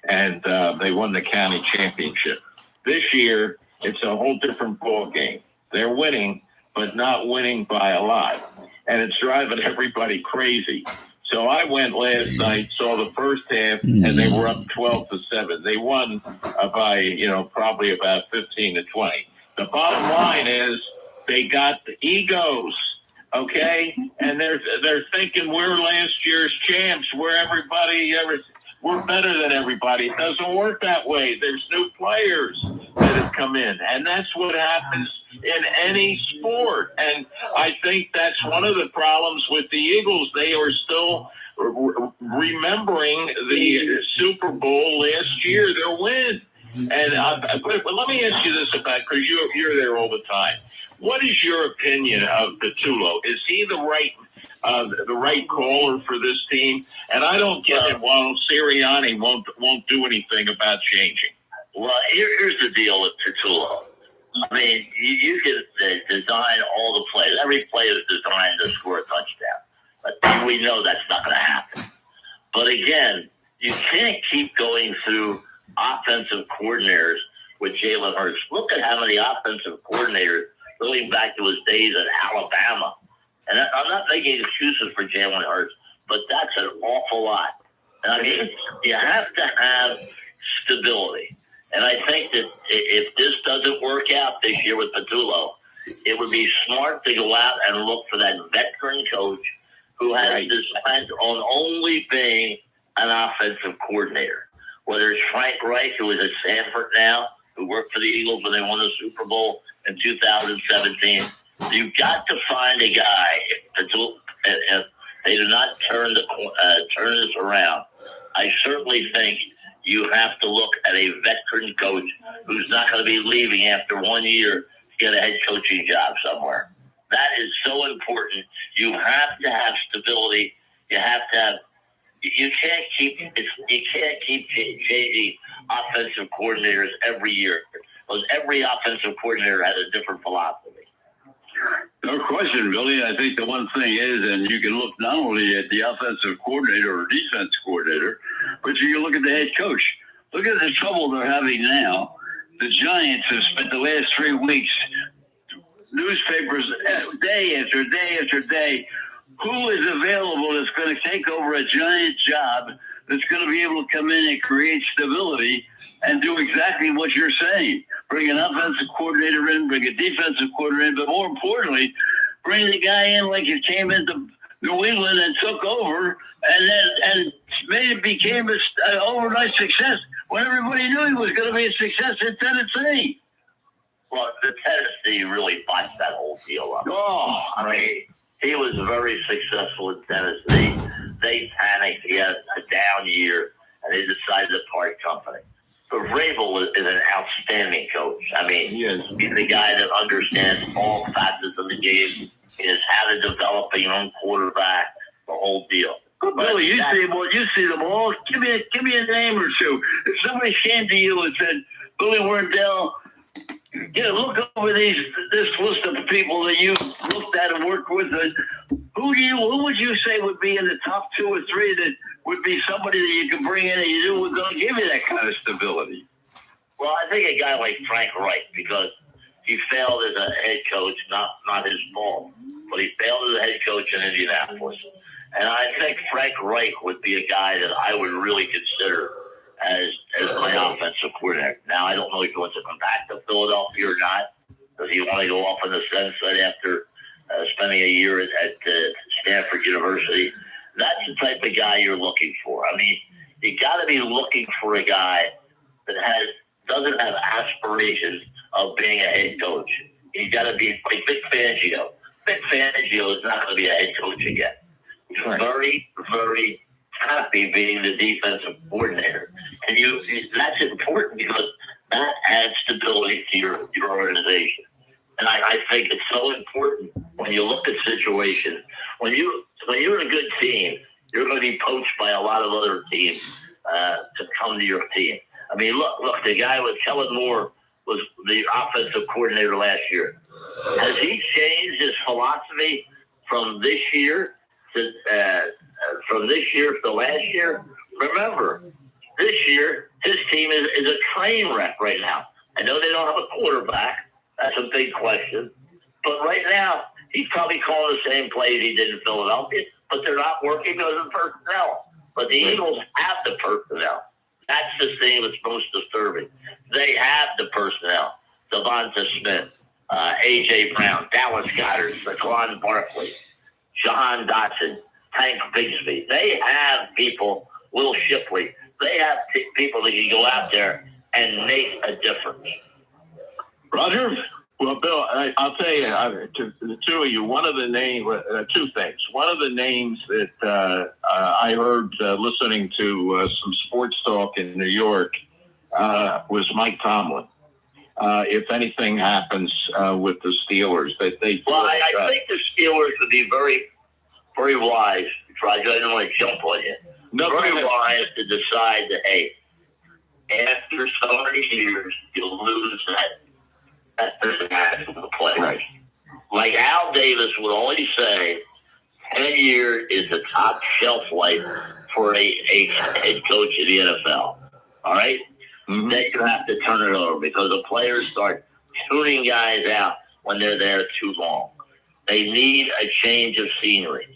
and they won the county championship. This year, it's a whole different ball game. They're winning, but not winning by a lot, and it's driving everybody crazy. So I went last night, saw the first half, and they were up 12-7. They won by, probably about 15-20. The bottom line is they got the egos, okay? And they're thinking we're last year's champs. We're better than everybody. It doesn't work that way. There's new players that have come in, and that's what happens in any sport. And I think that's one of the problems with the Eagles. They are still remembering the Super Bowl last year, their win. And but let me ask you this about, because you're there all the time. What is your opinion of Petulo? Is he the right caller for this team? And I don't get it. While Sirianni won't do anything about changing. Well, here's the deal with Petulo. I mean, you can design all the plays. Every play is designed to score a touchdown. But we know that's not going to happen. But again, you can't keep going through offensive coordinators with Jalen Hurts. Look at how many offensive coordinators going back to his days at Alabama. And I'm not making excuses for Jalen Hurts, but that's an awful lot. And I mean, you have to have stability. And I think that if this doesn't work out this year with Petulo, it would be smart to go out and look for that veteran coach who has designed on only being an offensive coordinator. Whether it's Frank Reich, who is at Stanford now, who worked for the Eagles when they won the Super Bowl in 2017. You've got to find a guy, if they do not turn this around. I certainly think you have to look at a veteran coach who's not going to be leaving after 1 year to get a head coaching job somewhere. That is so important. You have to have stability. You have to have. You can't keep changing offensive coordinators every year, because every offensive coordinator has a different philosophy. No question, Billy. I think the one thing is, and you can look not only at the offensive coordinator or defense coordinator, but you can look at the head coach. Look at the trouble they're having now. The Giants have spent the last 3 weeks, newspapers, day after day after day, who is available that's going to take over a Giant job, that's going to be able to come in and create stability and do exactly what you're saying. Bring an offensive coordinator in, bring a defensive coordinator in, but more importantly, bring the guy in like he came into New England and took over and became an overnight success when everybody knew he was going to be a success in Tennessee. Well, the Tennessee really botched that whole deal up. Oh, I mean, he was very successful in Tennessee. They panicked. He had a down year, and they decided to part company. But Vrabel is an outstanding coach. I mean, he's the guy that understands all facets of the game. He knows how to develop a young quarterback, the whole deal. But Billy, you see them all. Give me a name or two. If somebody came to you and said, Billy Warndel, look over this list of people that you looked at and worked with. Who would you say would be in the top 2 or 3 that would be somebody that you can bring in and you knew was going to give you that kind of stability? Well, I think a guy like Frank Reich, because he failed as a head coach, not his fault, but he failed as a head coach in Indianapolis. And I think Frank Reich would be a guy that I would really consider as my offensive coordinator. Now, I don't know if he wants to come back to Philadelphia or not. Does he want to go off on the sunset after spending a year at Stanford University? That's the type of guy you're looking for. I mean, you got to be looking for a guy that doesn't have aspirations of being a head coach. You got to be like Vic Fangio. Vic Fangio is not going to be a head coach again. He's very, very happy being the defensive coordinator. And that's important because that adds stability to your organization. And I think it's so important when you look at situations. When you're a good team, you're going to be poached by a lot of other teams to come to your team. I mean, look, the guy with Kellen Moore was the offensive coordinator last year. Has he changed his philosophy from this year to last year? Remember, this year his team is a train wreck right now. I know they don't have a quarterback. That's a big question. But right now, he's probably calling the same plays he did in Philadelphia, but they're not working because of personnel. But the Eagles have the personnel. That's the thing that's most disturbing. They have the personnel. Devonta Smith, A.J. Brown, Dallas Goedert, Saquon Barkley, Jahan Dotson, Tank Bigsby. They have people, Will Shipley. They have people that can go out there and make a difference. Roger, Well, Bill, I'll tell you, to the two of you, one of the names, two things. One of the names that I heard listening to some sports talk in New York was Mike Tomlin. If anything happens with the Steelers, that they. Well, I think the Steelers would be very, very wise. I don't want to jump on you. No, very wise to decide that, hey, after so many years, you'll lose that match of the play. Right. Like Al Davis would always say, 10 years is the top shelf life for a head coach in the NFL. All right? Mm-hmm. Then you have to turn it over because the players start tuning guys out when they're there too long. They need a change of scenery.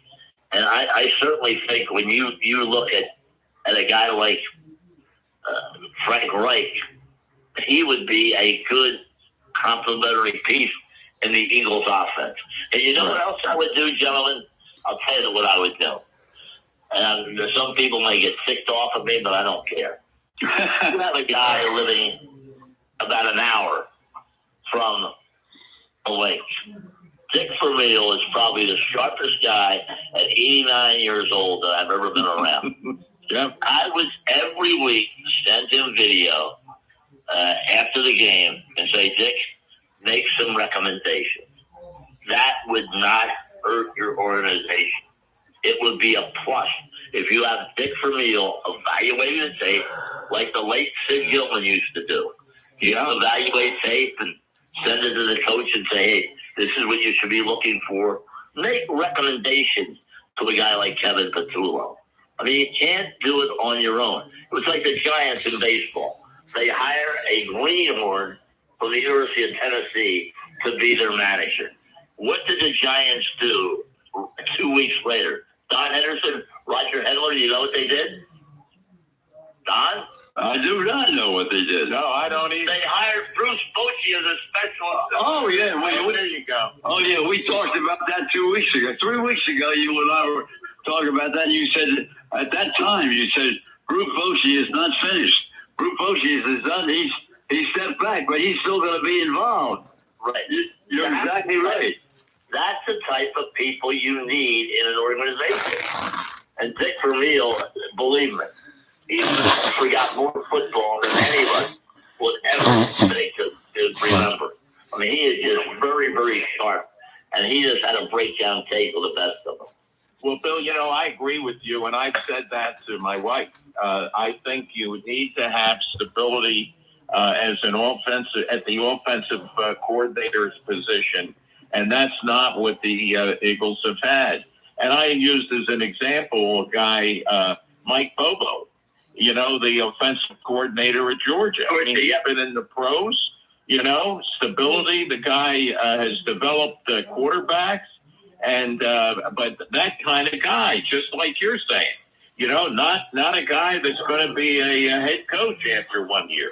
And I certainly think when you look at a guy like Frank Reich, he would be a good complementary piece in the Eagles offense. And you know what else I would do, gentlemen? I'll tell you what I would do. And some people may get ticked off of me, but I don't care. You have a guy living about an hour from the lakes. Dick Vermeil is probably the sharpest guy at 89 years old that I've ever been around. Yep. I would every week send him video after the game and say, Dick, make some recommendations. That would not hurt your organization. It would be a plus if you have Dick Vermeil evaluating the tape like the late Sid Gilman used to do. You evaluate tape and send it to the coach and say, hey, this is what you should be looking for. Make recommendations to a guy like Kevin Patullo. I mean, you can't do it on your own. It was like the Giants in baseball. They hire a greenhorn from the University of Tennessee to be their manager. What did the Giants do 2 weeks later? Don Henderson, Roger Hedler, you know what they did? Don? I do not know what they did. No, I don't either. They hired Bruce Bochy as a specialist. Oh, yeah. There you go. Oh, yeah. We talked about that 2 weeks ago. 3 weeks ago, you and I were talking about that. And you said, at that time, you said, Bruce Bochy is not finished. Bruce Bochy is done. He stepped back, but he's still going to be involved. Right. You're exactly right. That's the type of people you need in an organization. And Dick Vermeil, believe me, he's forgot more football than anybody would ever think to remember. I mean, he is just very, very sharp. And he just had a breakdown tape with the best of them. Well, Bill, I agree with you, and I've said that to my wife. I think you need to have stability as an at the offensive coordinator's position, and that's not what the Eagles have had. And I used as an example a guy, Mike Bobo, the offensive coordinator at Georgia. I mean, he's been in the pros, stability. The guy has developed quarterbacks. And but that kind of guy, just like you're saying, not a guy that's going to be a head coach after 1 year.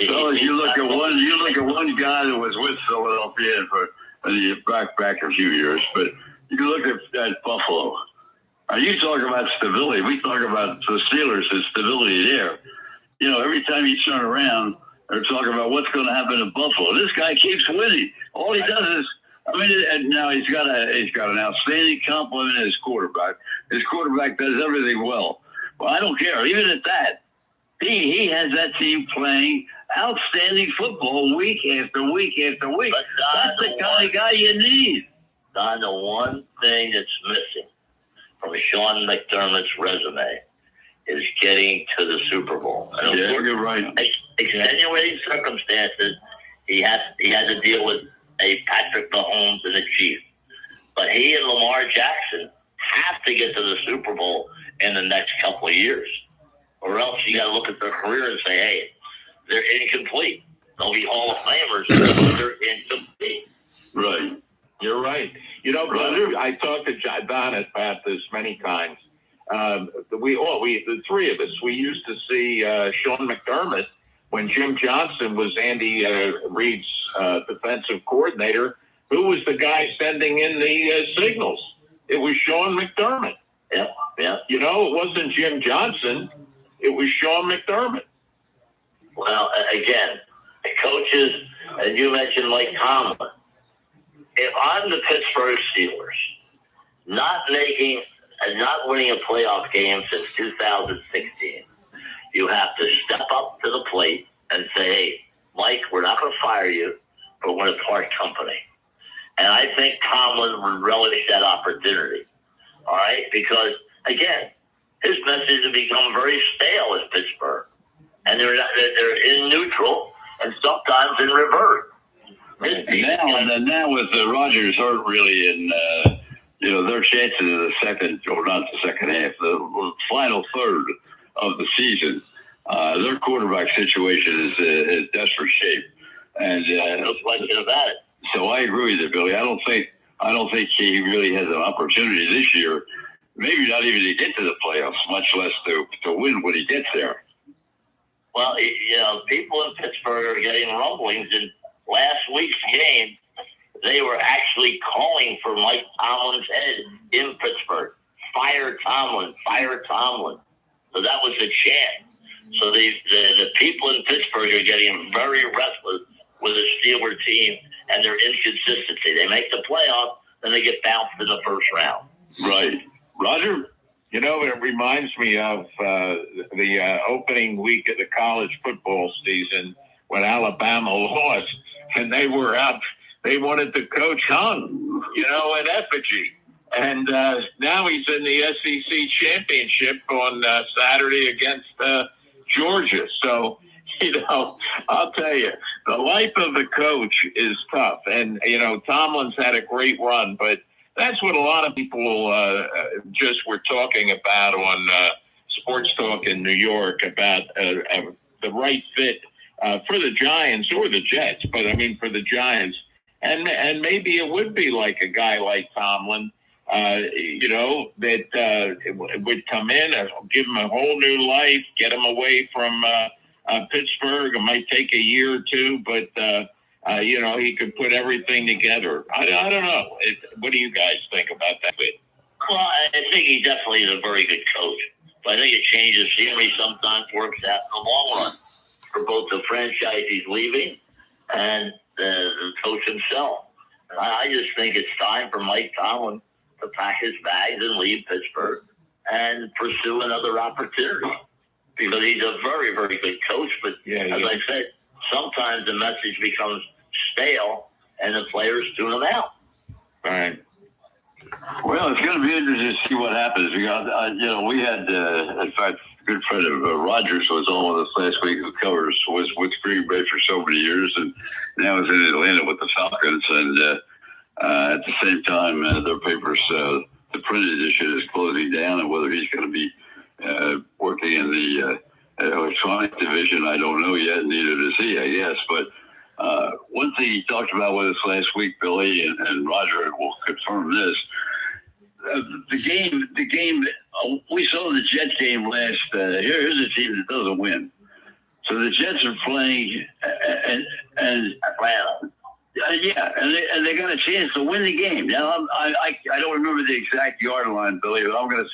So as you look at one guy that was with Philadelphia for back a few years, but you look at Buffalo. Are you talking about stability? We talk about the Steelers and stability there. Every time you turn around, they're talking about what's going to happen in Buffalo. This guy keeps winning. All he does is. And now he's got an outstanding compliment in his quarterback. His quarterback does everything well. Well, I don't care. Even at that, he has that team playing outstanding football week after week after week. But that's the kind of guy you need. Don, the one thing that's missing from Sean McDermott's resume is getting to the Super Bowl. And yeah, you're right. Extenuating circumstances, he had to deal with a Patrick Mahomes and the Chiefs. But he and Lamar Jackson have to get to the Super Bowl in the next couple of years. Or else you got to look at their career and say, hey, they're incomplete. They'll be Hall of Famers, but they're incomplete. Right. You're right. Brother, I talked to Don about this many times. The three of us, we used to see Sean McDermott when Jim Johnson was Andy Reid's defensive coordinator. Who was the guy sending in the signals? It was Sean McDermott. Yeah. It wasn't Jim Johnson. It was Sean McDermott. Well, again, the coaches and you mentioned Mike Tomlin. If I'm the Pittsburgh Steelers, not winning a playoff game since 2016, you have to step up to the plate and say, hey, Mike, we're not going to fire you, but we're going to part company. And I think Tomlin would relish that opportunity, all right? Because, again, his message has become very stale in Pittsburgh. And they're in neutral and sometimes in reverse. Now with Rodgers hurt really in, their chances of the second, or not the second half, the final third of the season, their quarterback situation is in desperate shape. And no question about it. So I agree with you, Billy. I don't think he really has an opportunity this year, maybe not even to get to the playoffs, much less to win when he gets there. Well, people in Pittsburgh are getting rumblings. In last week's game, they were actually calling for Mike Tomlin's head in Pittsburgh. Fire Tomlin, fire Tomlin. So that was a chant. So the people in Pittsburgh are getting very restless with the Steeler team and their inconsistency. They make the playoff, then they get bounced in the first round. Right. Roger? It reminds me of the opening week of the college football season when Alabama lost, and they were out. They wanted to coach Hung, in effigy. And now he's in the SEC championship on Saturday against Georgia. So, I'll tell you, the life of a coach is tough. And, Tomlin's had a great run, but that's what a lot of people just were talking about on Sports Talk in New York about the right fit for the Giants or the Jets. But, for the Giants. And maybe it would be like a guy like Tomlin, that would come in and give him a whole new life, get him away from Pittsburgh. It might take a year or two, but he could put everything together. I don't know. What do you guys think about that? Well, I think he definitely is a very good coach. But I think a change of scenery sometimes works out in the long run for both the franchise he's leaving and the coach himself. And I just think it's time for Mike Tomlin to pack his bags and leave Pittsburgh and pursue another opportunity. Because he's a very, very good coach. But as I said, sometimes the message becomes stale and the players tune them out. Right. Well, it's going to be interesting to see what happens. We had, in fact, a good friend of Rogers was on with us last week, who was with Green Bay for so many years, and now is in Atlanta with the Falcons. And at the same time, their papers, the print edition is closing down, and whether he's going to be working in the electronic division, I don't know yet. Neither does he, I guess. But one thing he talked about with us last week, Billy, and Roger will confirm this. The game. We saw the Jets game last. Here's a team that doesn't win. So the Jets are playing, and Atlanta. And they got a chance to win the game. Now I don't remember the exact yard line, Billy, but I'm going to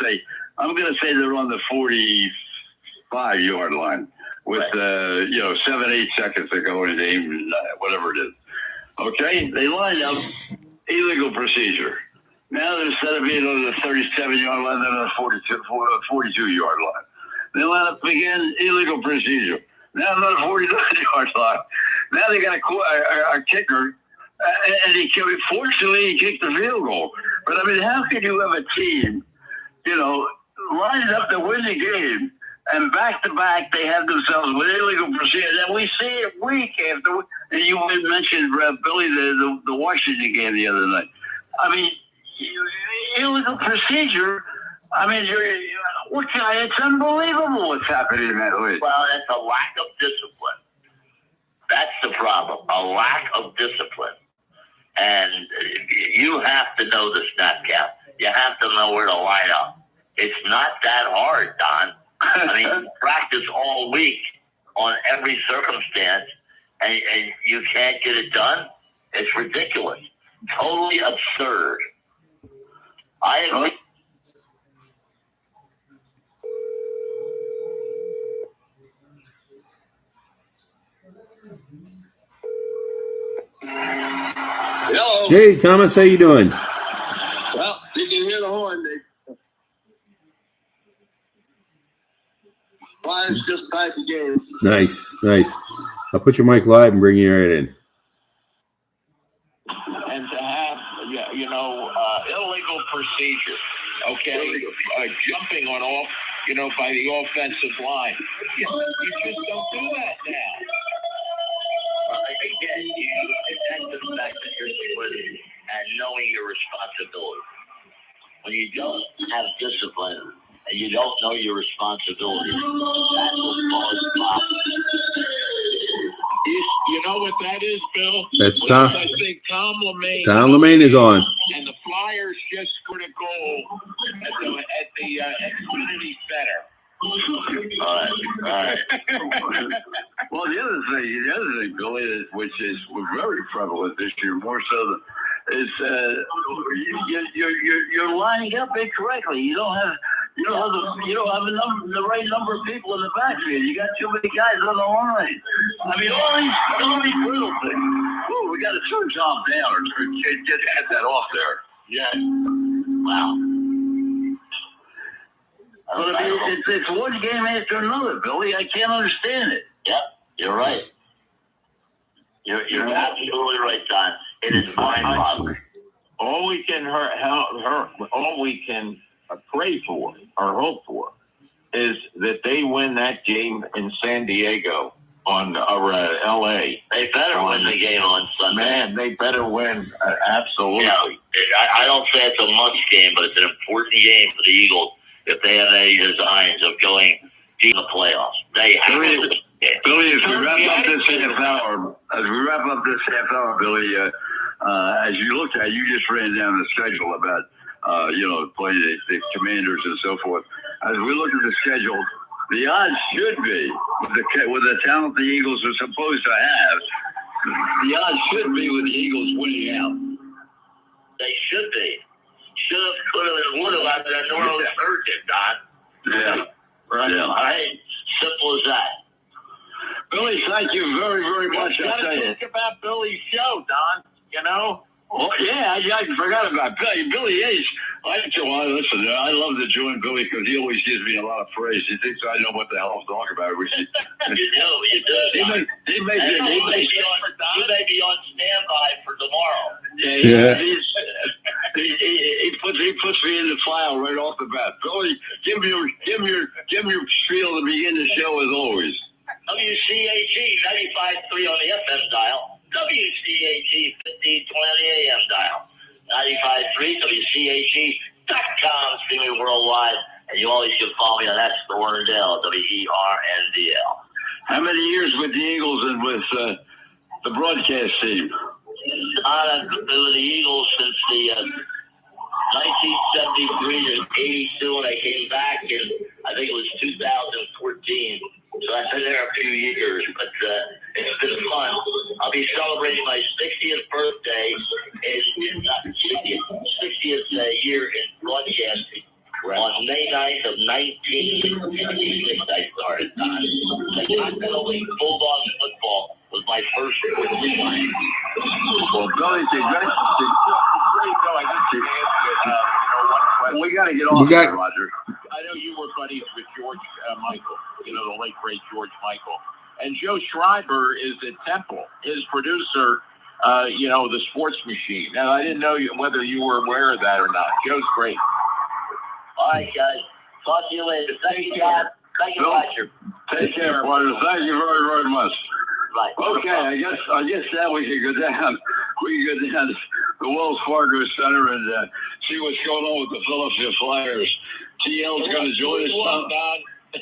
say they're on the 45-yard line with 7-8 seconds to go in the game, whatever it is. Okay, they line up, illegal procedure. Now they're instead of being on the 37-yard line, they're on the 42-yard line. They line up again, illegal procedure. Now they're on the 49-yard line. Now they got a kicker, and fortunately he kicked the field goal. But how can you have a team, lined up to win the game, and back-to-back they have themselves with illegal procedure? And we see it week after week. And you mentioned, Billy, the Washington game the other night. Illegal procedure. It's unbelievable what's happening in that league. Well, it's a lack of discipline. That's the problem, a lack of discipline. And you have to know the snap count. You have to know where to line up. It's not that hard, Don. You practice all week on every circumstance, and you can't get it done. It's ridiculous. Totally absurd. I agree. Hey, Thomas, how you doing? Well, you can hear the horn. Flyers just tied the game. Nice. I'll put your mic live and bring you right in. And to have, illegal procedure, okay, jumping on off, by the offensive line. You just don't do that now. Again, that's the fact that you're splitting and knowing your responsibility. When you don't have discipline and you don't know your responsibility, that will cause problems. You know what that is, Bill? That's Tom. I think Tom Lemane. Tom Lemane is on. And the Flyers just scored a goal at the Xfinity Center. All right. Well, the other thing, Billy, which is very prevalent this year, more so than is you're lining up incorrectly. You don't have the right number of people in the backfield. You got too many guys on the line. I mean, all these little things. Oh, we got to turn Tom down or get that off there. Yeah. Wow. But I mean, it's one game after another, Billy. I can't understand it. Yep, you're right. You're absolutely right, Don. It is mind-boggling. All we can all we can pray for or hope for is that they win that game in San Diego or L.A. They better win the game on Sunday. Man, they better win. Absolutely. Yeah, I don't say it's a must game, but it's an important game for the Eagles if they have any designs of going to the playoffs. They have to. Billy, as we wrap up this half hour, Billy, as you looked at, you just ran down the schedule about, playing the Commanders and so forth. As we look at the schedule, the odds should be, with the talent the Eagles are supposed to have, the odds should be with the Eagles winning out. They should be. Should have, could have, and would have after that New Orleans Hurricane, Don. Yeah. Right. Yeah. All right. Simple as that. Billy, thank you very, very much. You got to think about Billy's show, Don. Oh, yeah, I forgot about Billy. Billy is. Listen, I love to join Billy because he always gives me a lot of praise. He thinks I know what the hell I'm talking about. You do. He may be on standby for tomorrow. Yeah. He puts me in the file right off the bat. Billy, give me your spiel to begin the show as always. WCAG 95.3 on the FM dial. WCAG 1520 on the AM dial. 95.3 WCAG.com, streaming worldwide. And you always can follow me on that's the Warndel, WERNDL. How many years with the Eagles and with the broadcast team? I've been with the Eagles since the 1973 to 82 when I came back, and I think it was 2014. So I've been there a few years, but it's been fun. I'll be celebrating my 60th birthday in 60th year in broadcasting. On May 9th of 1966, I started. Continental League Bulldog football was my first sport in life. Well, Billy, we got to get off there, Roger. I know you were buddies with George Michael, the late great George Michael. And Joe Schreiber is at Temple, his producer, the Sports Machine. Now, I didn't know whether you were aware of that or not. Joe's great. All right, guys. Talk to you later. Thank you, John. Thank you, Roger. Take care, brother. Thank you very, very much. Right. Okay, I guess now we can go down. We can go down to the Wells Fargo Center and see what's going on with the Philadelphia Flyers. TL is going to join us.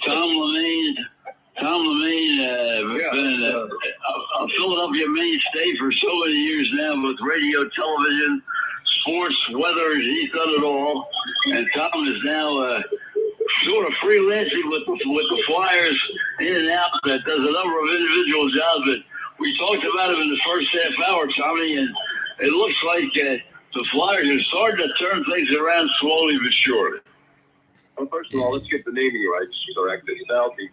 Tom Lemane has been a Philadelphia mainstay for so many years now with radio, television, sports, weather. He's done it all. And Tom is now sort of freelancing with the Flyers in and out. That does a number of individual jobs. But we talked about him in the first half hour, Tommy, and it looks like the Flyers are starting to turn things around slowly but surely. Well, first of all, let's get the naming rights correct. It's now the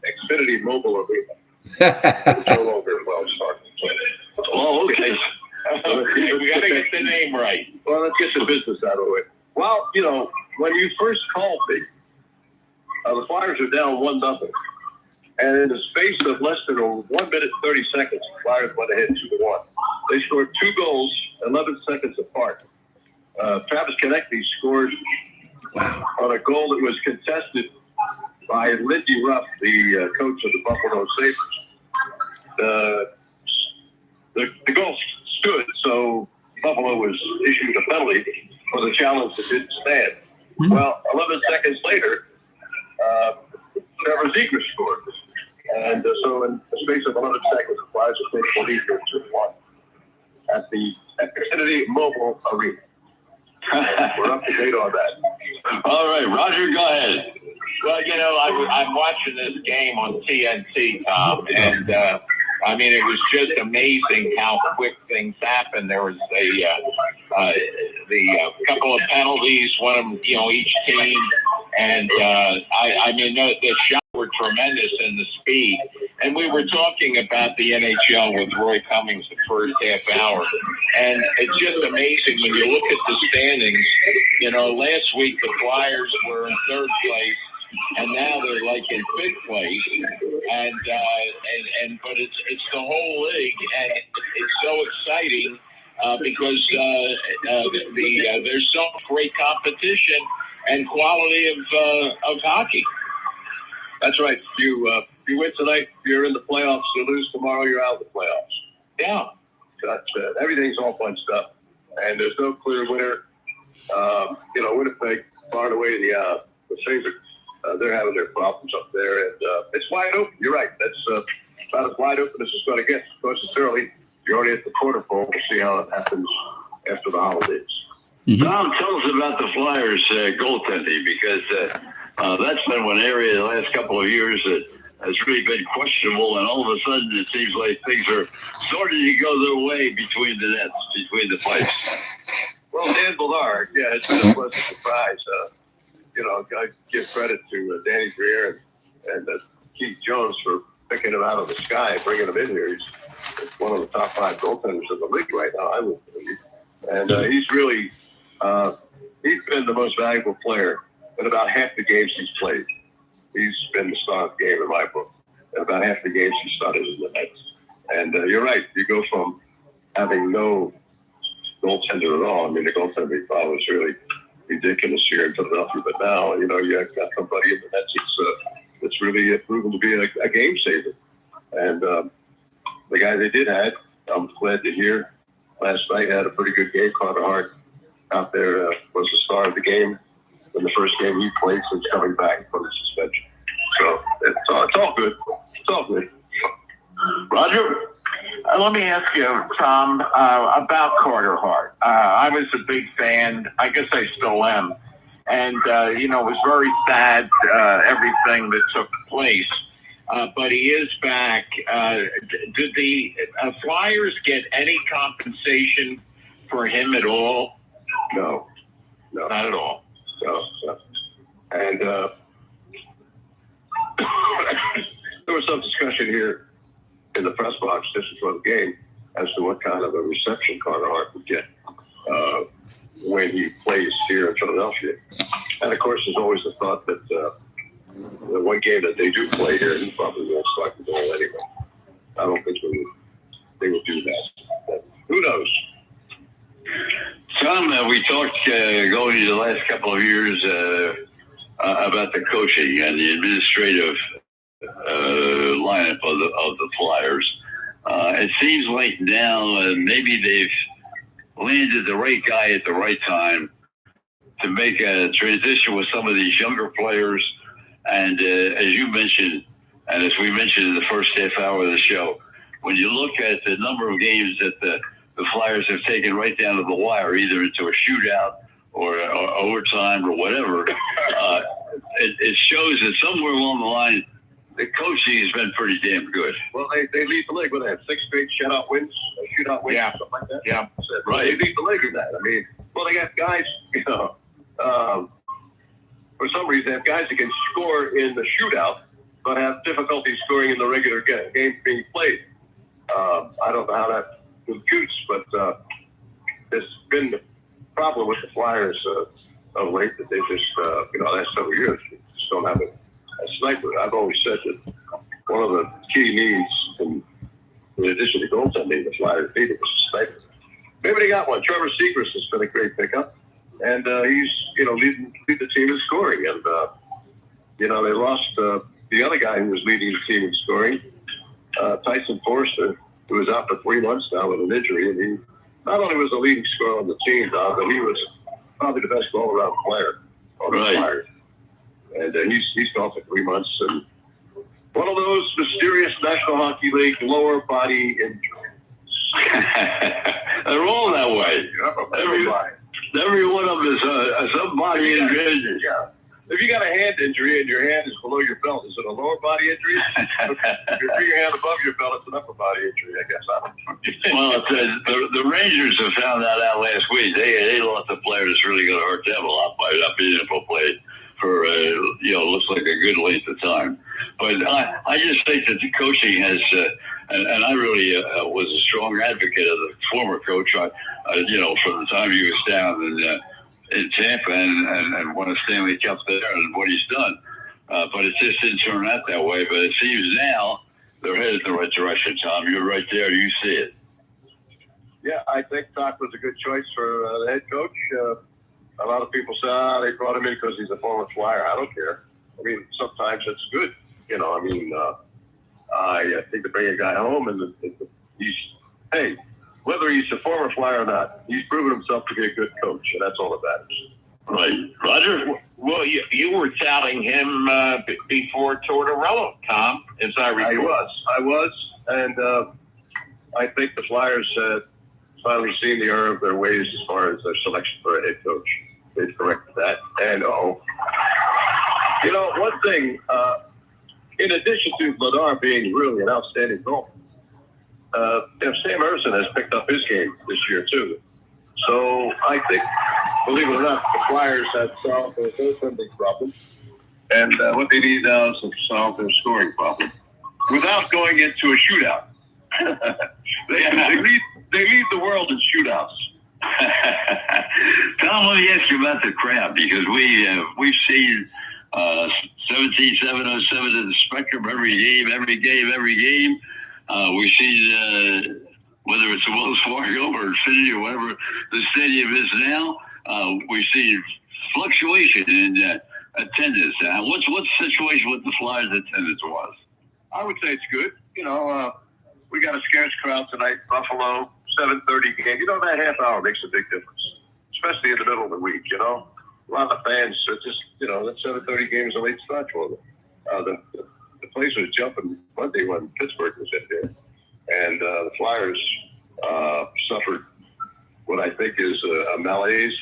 Xfinity Mobile Arena. It's no longer Wells Fargo. Oh, okay. We got to get the name right. Well, let's get the business out of the way. Well, when you first called me, the Flyers are down 1-0. And in the space of less than 1 minute 30 seconds, the Flyers went ahead 2-1. They scored 2 goals 11 seconds apart. Travis Konecny scored on a goal that was contested by Lindy Ruff, the coach of the Buffalo Sabres. The goal stood, so Buffalo was issued a penalty for the challenge that didn't stand. Mm-hmm. Well, 11 seconds later, Trevor Zegras scored. And so in the space of 11 seconds, the Flyers will take the lead here 2-1 at the Xfinity Mobile Arena. We're up to date on that. All right, Roger, go ahead. Well, I'm watching this game on TNT, Tom, and it was just amazing how quick things happened. There was a couple of penalties, one of them, each team, and the shots were tremendous in the speed. And we were talking about the NHL with Roy Cummings the first half hour, and it's just amazing when you look at the standings. Last week the Flyers were in 3rd place, and now they're like in 5th place, but it's the whole league, and it's so exciting because there's so great competition and quality of hockey. That's right. You win tonight, you're in the playoffs. You lose tomorrow, you're out of the playoffs. Yeah. Everything's all bunched up, and there's no clear winner. Winnipeg, far and away, the Sabres, they're having their problems up there, and it's wide open. You're right. That's about as wide open as it's going to get. Of course, it's early. You're already at the quarter pole. We'll see how it happens after the holidays. Mm-hmm. Tom, tell us about the Flyers goaltending, because that's been one area the last couple of years that has really been questionable, and all of a sudden it seems like things are starting to go their way between the nets, between the pipes. Well, Dan Ballard, it's been a pleasant surprise. I give credit to Danny Greer and Keith Jones for picking him out of the sky and bringing him in here. He's one of the top 5 goaltenders in the league right now, I would believe. And he's really he's been the most valuable player in about half the games he's played. He's been the star of the game in my book. And about half the games he started in the nets. And you're right. You go from having no goaltender at all. The goaltending problem is really ridiculous here in Philadelphia. But now, you got somebody in the nets that's really proven to be a game saver. And the guy they did have, I'm glad to hear, last night had a pretty good game. Carter Hart out there was the star of the game in the first game he played since coming back from the suspension. So it's all good. It's all good. Roger? Let me ask you, Tom, about Carter Hart. I was a big fan. I guess I still am. And, it was very sad, everything that took place. But he is back. Did the Flyers get any compensation for him at all? No. Not at all. No. And there was some discussion here in the press box just before the game as to what kind of a reception Carter Hart would get when he plays here in Philadelphia. And of course, there's always the thought that the one game that they do play here, he probably won't strike the ball anyway. I don't think they will do that. But who knows? Tom, we talked going into the last couple of years about the coaching and the administrative lineup of the Flyers. It seems like now maybe they've landed the right guy at the right time to make a transition with some of these younger players. And as you mentioned, and as we mentioned in the first half hour of the show, when you look at the number of games that the Flyers have taken right down to the wire, either into a shootout or overtime or whatever, it shows that somewhere along the line, the coaching has been pretty damn good. Well, they lead the league with that 6 straight shootout wins, something like that. Yeah, right. They lead the league in that. They got guys, for some reason, they have guys that can score in the shootout, but have difficulty scoring in the regular game being played. I don't know how that computes, but there's been the problem with the Flyers of late that they just, last several years, just don't have a sniper. I've always said that one of the key needs, in addition to goaltending, the Flyers needed was a sniper. Maybe they got one. Trevor Seacrest has been a great pickup, and he's lead the team in scoring. And they lost the other guy who was leading the team in scoring, Tyson Forster, who was out for 3 months now with an injury, and he not only was the leading scorer on the team, but he was probably the best all-around player on the Flyers. And he's gone for 3 months, and one of those mysterious National Hockey League lower body injuries. They're all that way. Every one of them is some body injury. Yeah. If you got a hand injury and your hand is below your belt, is it a lower body injury? If you bring your hand above your belt, it's an upper body injury, I guess. Well, the Rangers have found that out last week. They lost a player that's really going to hurt them a lot by not being able to play for looks like a good length of time. But I just think that the coaching has, and I really was a strong advocate of the former coach. From the time he was down in Tampa and won a Stanley Cup there and what he's done. But it just didn't turn out that way. But it seems now they're headed in the right direction, Tom. You're right there. You see it. Yeah, I think Doc was a good choice for the head coach. A lot of people say, they brought him in because he's a former Flyer. I don't care. I mean, sometimes it's good. I think to bring a guy home and whether he's a former Flyer or not, he's proven himself to be a good coach, and that's all that matters. Right. Roger? Well, you were touting him before Tortorella, Tom, as I recall. I was, and I think the Flyers had finally seen the error of their ways as far as their selection for a head coach. They've corrected that. And, one thing, in addition to Vladar being really an outstanding goalie, Sam Ersson has picked up his game this year, too. So I think, believe it or not, the Flyers have solved their goaltending problem. And what they need now is to solve their scoring problem without going into a shootout. They lead the world in shootouts. Tom, let me ask you about the crowd, because we've seen 17-707 in the Spectrum every game. We've seen whether it's a Wells Fargo or Infinity or whatever the stadium is now. We've seen fluctuation in attendance. What's the situation with the Flyers attendance was? I would say it's good. We got a scarce crowd tonight, Buffalo, 7:30 game. That half hour makes a big difference, especially in the middle of the week, A lot of fans are just, that 7:30 game is a late start for them. The place was jumping Monday when Pittsburgh was in there. And the Flyers suffered what I think is a malaise.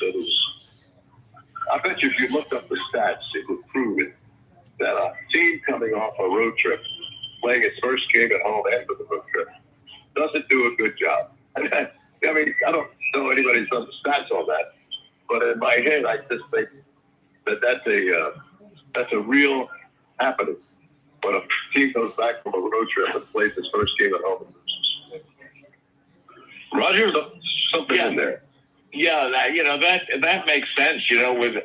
I bet you if you looked up the stats, it would prove it, that a team coming off a road trip, playing its first game at home after the road trip, doesn't do a good job. I mean, I don't know anybody's done the stats on that, but in my head, I just think that's a real happening when a team goes back from a road trip and plays its first game at home. Roger, something in there. Yeah, that makes sense. With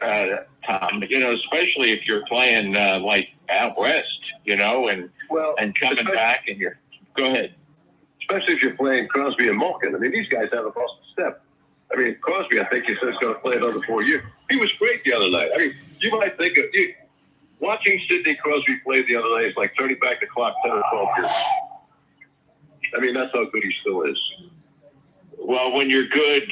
Tom, especially if you're playing like out west, and coming back, and you're go ahead. Especially if you're playing Crosby and Malkin. I mean, these guys haven't lost a step. I mean, Crosby, I think he says, is going to play another 4 years. He was great the other night. I mean, you might think of watching Sidney Crosby play the other night is like turning back the clock 10 or 12 years. I mean, that's how good he still is. Well, when you're good,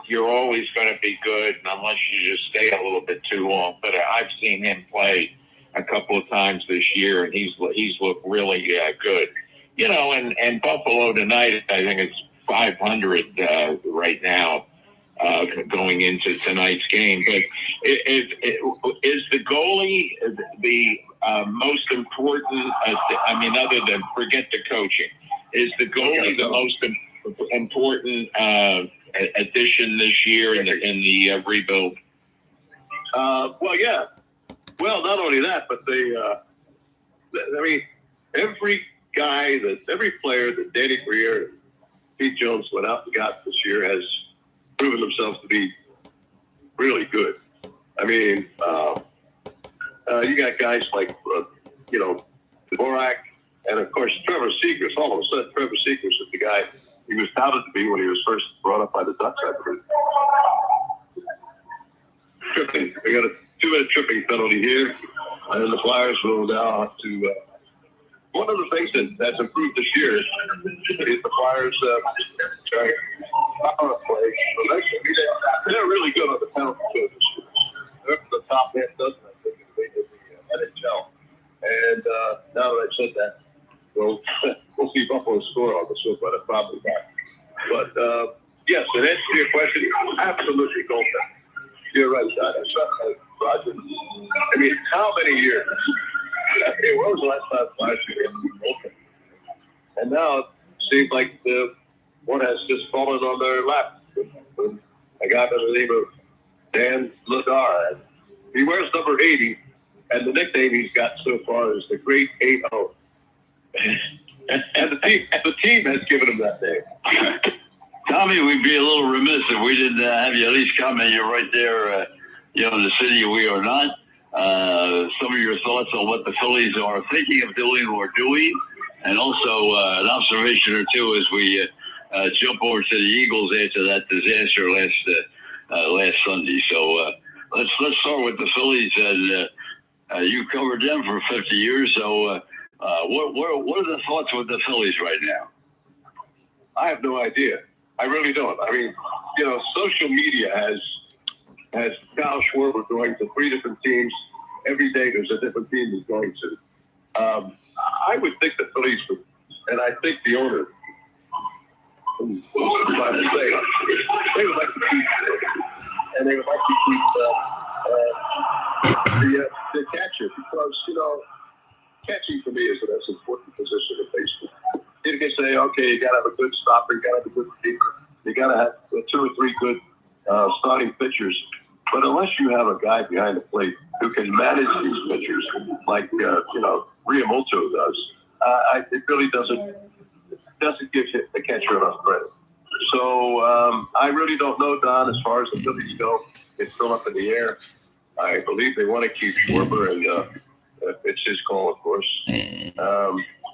you're always going to be good unless you just stay a little bit too long. But I've seen him play a couple of times this year, and he's looked really good. And Buffalo tonight, I think it's 500 right now going into tonight's game. But is the goalie the most important? Other than forget the coaching, is the goalie the most important addition this year in the rebuild? Well, yeah. Well, not only that, but every player that Danny Briere, Pete Jones went out and got this year has proven themselves to be really good. I mean, you got guys like, Dvorak, and of course Trevor Seagrass. All of a sudden, Trevor Seagrass is the guy he was touted to be when he was first brought up by the Ducks. I believe. Tripping. We got a 2-minute tripping penalty here, and the Flyers will now have to. One of the things that's improved this year is the Flyers' power play. They're really good on the penalty kill this year. They're up to the top half dozen, I think, in the NHL. And now that I've said that, we'll see Buffalo score on the show, but probably not. But yes, in answer to your question, absolutely goaltending. You're right, Don. It's not like Roger. I mean, how many years? I mean, when was the last time Flyers were goaltending? And now it seems like the one has just fallen on their lap. A guy by the name of Dan Ladar. He wears number 80, and the nickname he's got so far is the Great 8-0. And the team has given him that name. Tommy, we'd be a little remiss if we didn't have you at least comment. You're right there, in the city we are not. Some of your thoughts on what the Phillies are thinking of doing or doing, and also an observation or two as we jump over to the Eagles after that disaster last Sunday. So let's start with the Phillies, and you covered them for 50 years. So what are the thoughts with the Phillies right now? I have no idea. I really don't. I mean, social media has Kyle Schwarber going to 3 different teams. Every day there's a different team he's going to. I would think the Phillies would, and I think the owner, they would like to keep, and they would like to keep the catcher, because, catching for me is the most important position in baseball. You can say, okay, you got to have a good stopper, you got to have a good keeper, you got to have 2 or 3 good starting pitchers. But unless you have a guy behind the plate who can manage these pitchers, like Riamolto does, it really doesn't give the catcher enough credit. So I really don't know, Don. As far as the Phillies go, it's still up in the air. I believe they want to keep Schwarber, and it's his call, of course.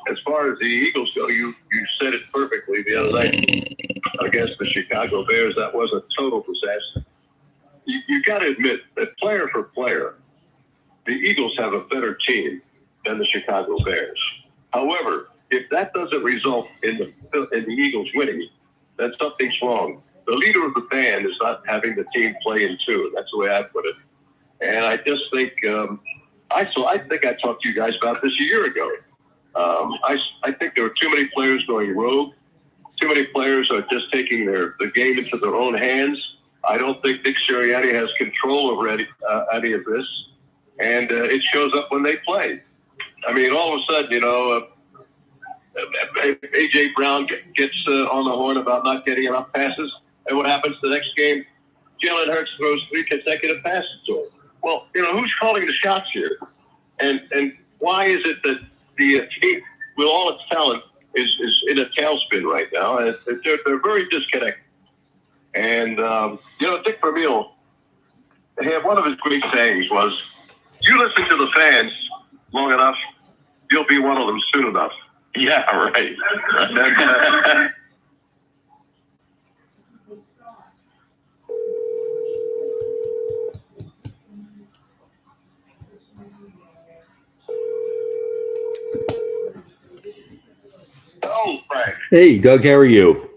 As far as the Eagles go, you said it perfectly the other night against the Chicago Bears. That was a total disaster. You got to admit that player for player, the Eagles have a better team than the Chicago Bears. However, if that doesn't result in the Eagles winning, then something's wrong. The leader of the band is not having the team play in tune. That's the way I put it. And I just think I think I talked to you guys about this a year ago. I think there were too many players going rogue. Too many players are just taking the game into their own hands. I don't think Nick Sirianni has control over any of this, and it shows up when they play. I mean, all of a sudden, A.J. Brown gets on the horn about not getting enough passes, and what happens the next game? Jalen Hurts throws 3 consecutive passes to him. Well, who's calling the shots here? And why is it that the team, with all its talent, is in a tailspin right now? And they're very disconnected. And, Dick Vermeil, one of his great sayings was, you listen to the fans long enough, you'll be one of them soon enough. Yeah, right. Oh, Frank. Hey, Doug, how are you?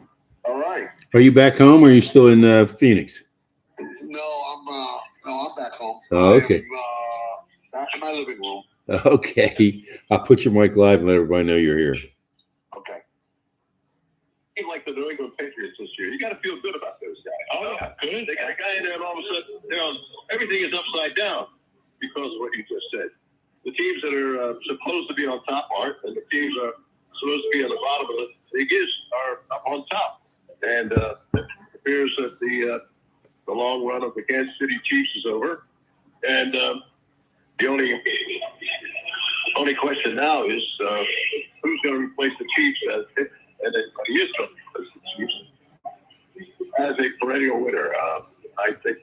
All right. Are you back home, or are you still in Phoenix? No, I'm back home. Oh, okay. Back in my living room. Okay. I'll put your mic live and let everybody know you're here. Okay. Like the New England Patriots this year, you got to feel good about those guys. Oh, yeah, good. They got a guy in there, and all of a sudden, everything is upside down because of what you just said. The teams that are supposed to be on top aren't, and the teams are supposed to be on the bottom of the league are up on top. And it appears that the long run of the Kansas City Chiefs is over, and the only question now is who's going to replace the Chiefs, and anybody is going to replace the as a perennial winner. I think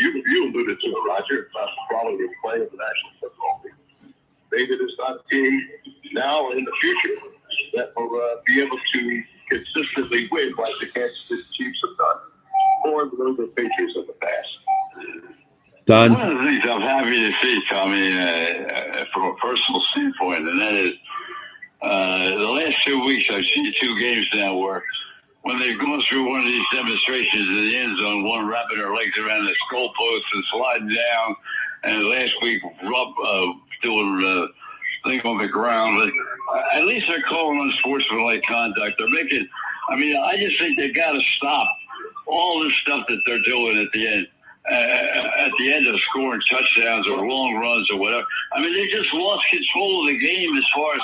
you alluded to it, Roger, about the quality of play of the National Football League. Maybe there's not a team now or in the future that will be able to consistently win like the Kansas City Chiefs have done, or the New England Patriots of the past. Don? One of the things I'm happy to see, Tommy, from a personal standpoint, and that is the last 2 weeks I've seen 2 games now where when they've gone through one of these demonstrations in the end zone, one wrapping their legs around the goalpost and sliding down, and last week doing thing on the ground. But at least they're calling on sportsmanlike conduct. They're making. I mean, I just think they've got to stop all this stuff that they're doing at the end. At the end of scoring touchdowns or long runs or whatever. I mean, they just lost control of the game as far as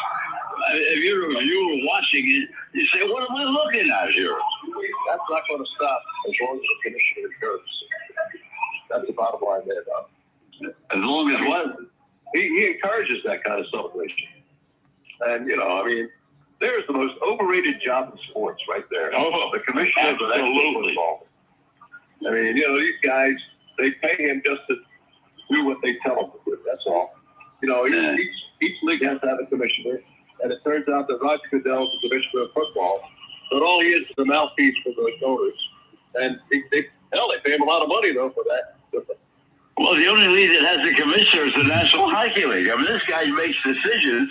if you were watching it, you say, what am I looking at here? That's not going to stop as long as the commissioner occurs. That's the bottom line there, Bob. As long as what? He encourages that kind of celebration. And, I mean, there's the most overrated job in sports right there. Oh, the commissioner of the National Football. I mean, these guys, they pay him just to do what they tell him to do. That's all. Each league has to have a commissioner, and it turns out that Roger Goodell is the commissioner of football, but all he is a mouthpiece for the owners. And they pay him a lot of money, though, for that. Well, the only league that has a commissioner is the National Hockey League. I mean, this guy makes decisions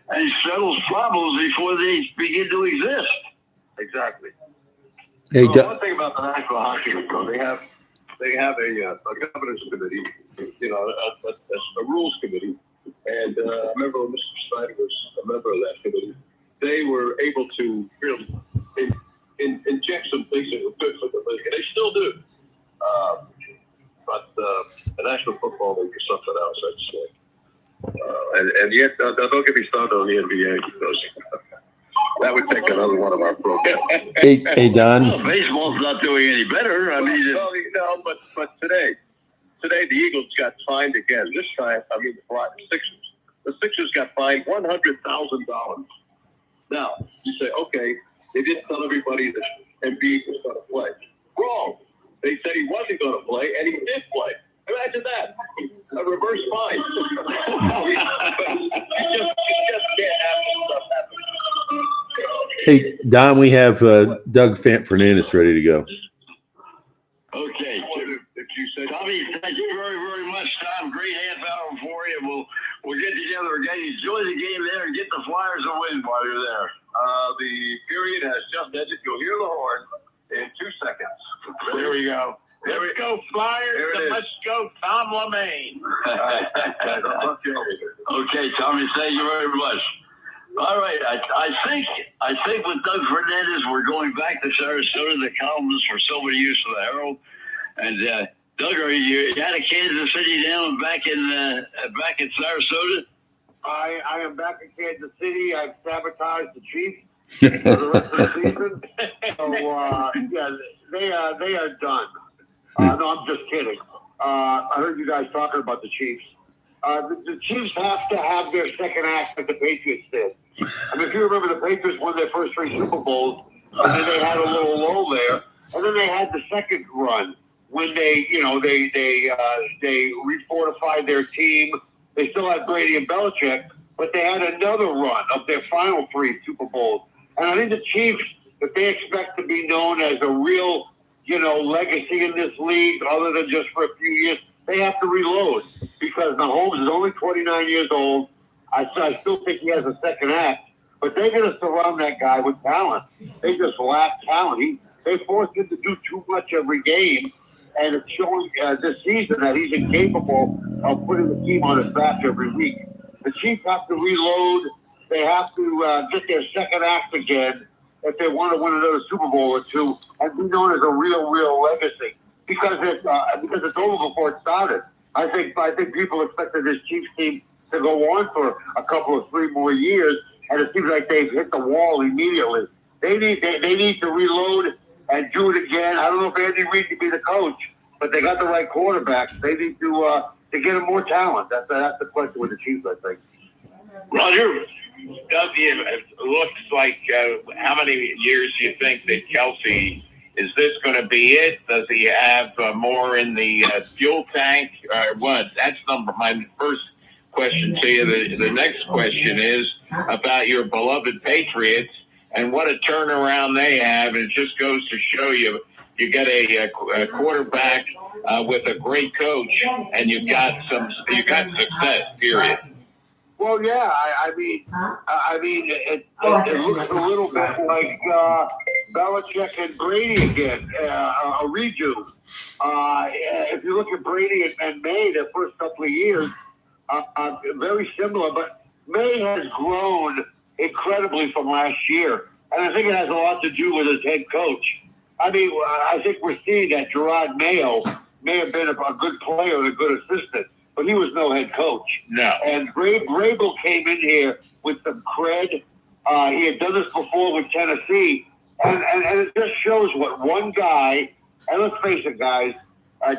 and settles problems before they begin to exist. Exactly. Hey, one thing about the National Hockey League, though, they have a governance committee, a rules committee, and I remember when Mr. Snyder was a member of that committee, they were able to really inject some things that were good for the league, and they still do. But the National Football League is something else, I'd say. And yet, don't get me started on the NBA because that would take another one of our programs. Hey, Don. Well, baseball's not doing any better. I mean, but today the Eagles got fined again. This time, the Sixers. The Sixers got fined $100,000. Now you say, okay, they didn't tell everybody that Embiid was going to play. Wrong. They said he wasn't going to play, and he did play. Imagine that. A reverse fine. You just can't have this stuff happen. Hey, Don, we have Doug Fernandez ready to go. Okay. If you said, Tommy, thank you very, very much, Tom. Great half hour for you. We'll get together again. Enjoy the game there and get the Flyers a win while you're there. The period has just ended. You'll hear the horn in 2 seconds. There we go. There we go, Flyers. Let's go, Tom Lemane. Okay, Tommy, thank you very much. All right, I think with Doug Fernandez, we're going back to Sarasota, the columnist for so many years for the Herald. And Doug, are you out of Kansas City now and back in Sarasota? I am back in Kansas City. I've sabotaged the Chiefs for the rest of the season. So they are done. No, I'm just kidding. I heard you guys talking about the Chiefs. The Chiefs have to have their second act like the Patriots did. I mean, if you remember, the Patriots won their first 3 Super Bowls, and then they had a little lull there, and then they had the second run when they refortified their team. They still had Brady and Belichick, but they had another run of their final 3 Super Bowls. And I think the Chiefs, if they expect to be known as a real, legacy in this league, other than just for a few years, they have to reload because Mahomes is only 29 years old. I still think he has a second act, but they're going to surround that guy with talent. They just lack talent. They forced him to do too much every game, and it's showing this season that he's incapable of putting the team on his back every week. The Chiefs have to reload. They have to get their second act again if they want to win another Super Bowl or 2 and be known as a real legacy. Because it's over before it started. I think people expected this Chiefs team to go on for a couple of 3 more years, and it seems like they've hit the wall immediately. They need to reload and do it again. I don't know if Andy Reid can be the coach, but they got the right quarterbacks. They need to get him more talent. That's the question with the Chiefs, I think. Roger, Doug, it looks like how many years do you think that Kelsey Is this going to be it? Does he have more in the fuel tank? What? That's my first question to you. The next question is about your beloved Patriots and what a turnaround they have. It just goes to show you get a quarterback with a great coach, and you got success. Period. Well, yeah, I mean, it looks a little bit like Belichick and Brady again, a redo. If you look at Brady and May, their first couple of years, very similar, but May has grown incredibly from last year, and I think it has a lot to do with his head coach. I mean, I think we're seeing that Gerard Mayo may have been a good player and a good assistant, but he was no head coach. No. And Vrabel came in here with some cred. He had done this before with Tennessee. And it just shows what one guy, and let's face it, guys,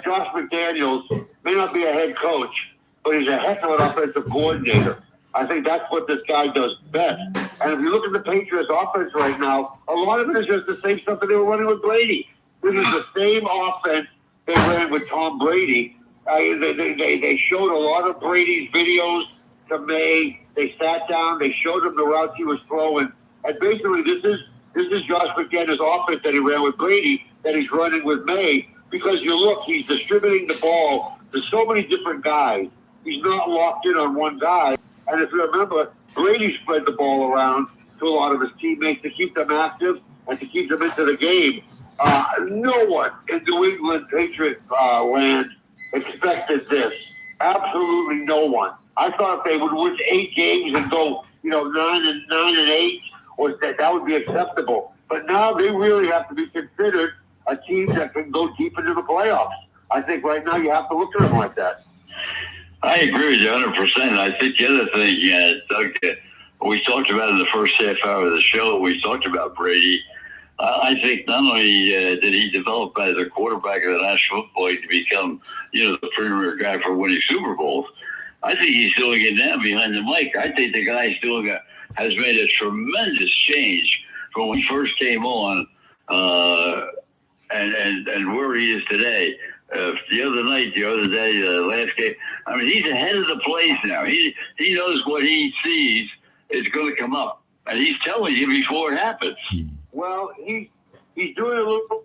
Josh McDaniels may not be a head coach, but he's a heck of an offensive coordinator. I think that's what this guy does best. And if you look at the Patriots' offense right now, a lot of it is just the same stuff that they were running with Brady. This is the same offense they ran with Tom Brady. They showed a lot of Brady's videos to May. They sat down. They showed him the routes he was throwing. And basically, this is Josh McDaniels' offense that he ran with Brady that he's running with May. Because you look, he's distributing the ball to so many different guys. He's not locked in on one guy. And if you remember, Brady spread the ball around to a lot of his teammates to keep them active and to keep them into the game. No one in New England Patriot land expected this. Absolutely no one. I thought if they would win 8 games and go, 9-8, or that would be acceptable. But now they really have to be considered a team that can go deep into the playoffs. I think right now you have to look at them like that. I agree with you 100%. I think the other thing, Doug, we talked about in the first half hour of the show, we talked about Brady. I think not only did he develop as a quarterback of the National Football League to become, the premier guy for winning Super Bowls, I think he's doing it now behind the mic. I think the guy's has made a tremendous change from when he first came on and where he is today. The other day, last game, I mean, he's ahead of the plays now. He knows what he sees is going to come up, and he's telling you before it happens. Well, he's doing a little,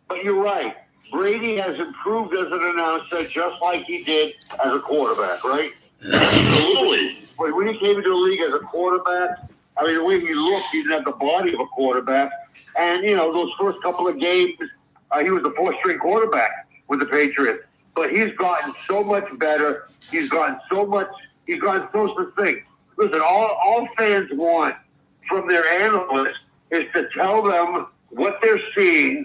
but you're right. Brady has improved as an announcer just like he did as a quarterback, right? Absolutely. But when he came into the league as a quarterback, I mean, the way he looked, he didn't have the body of a quarterback. And, those first couple of games, he was the 4th-string quarterback with the Patriots. But he's gotten so much better. He's gotten so succinct. Listen, all fans want from their analysts is to tell them what they're seeing,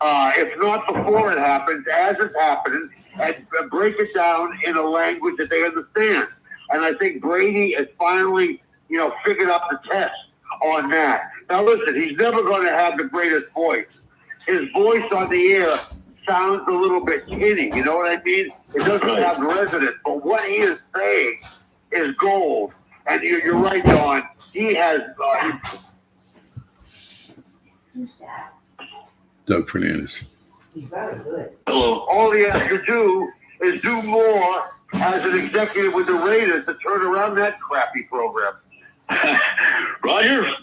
if not before it happens, as it's happening, and break it down in a language that they understand. And I think Brady has finally, figured out the test on that. Now, listen, he's never going to have the greatest voice. His voice on the air sounds a little bit tinny. You know what I mean? It doesn't have resonance. But what he is saying is gold. And you're right, Don. He has... Doug Fernandez. He's very good. Hello. All he has to do is do more as an executive with the Raiders to turn around that crappy program. Roger?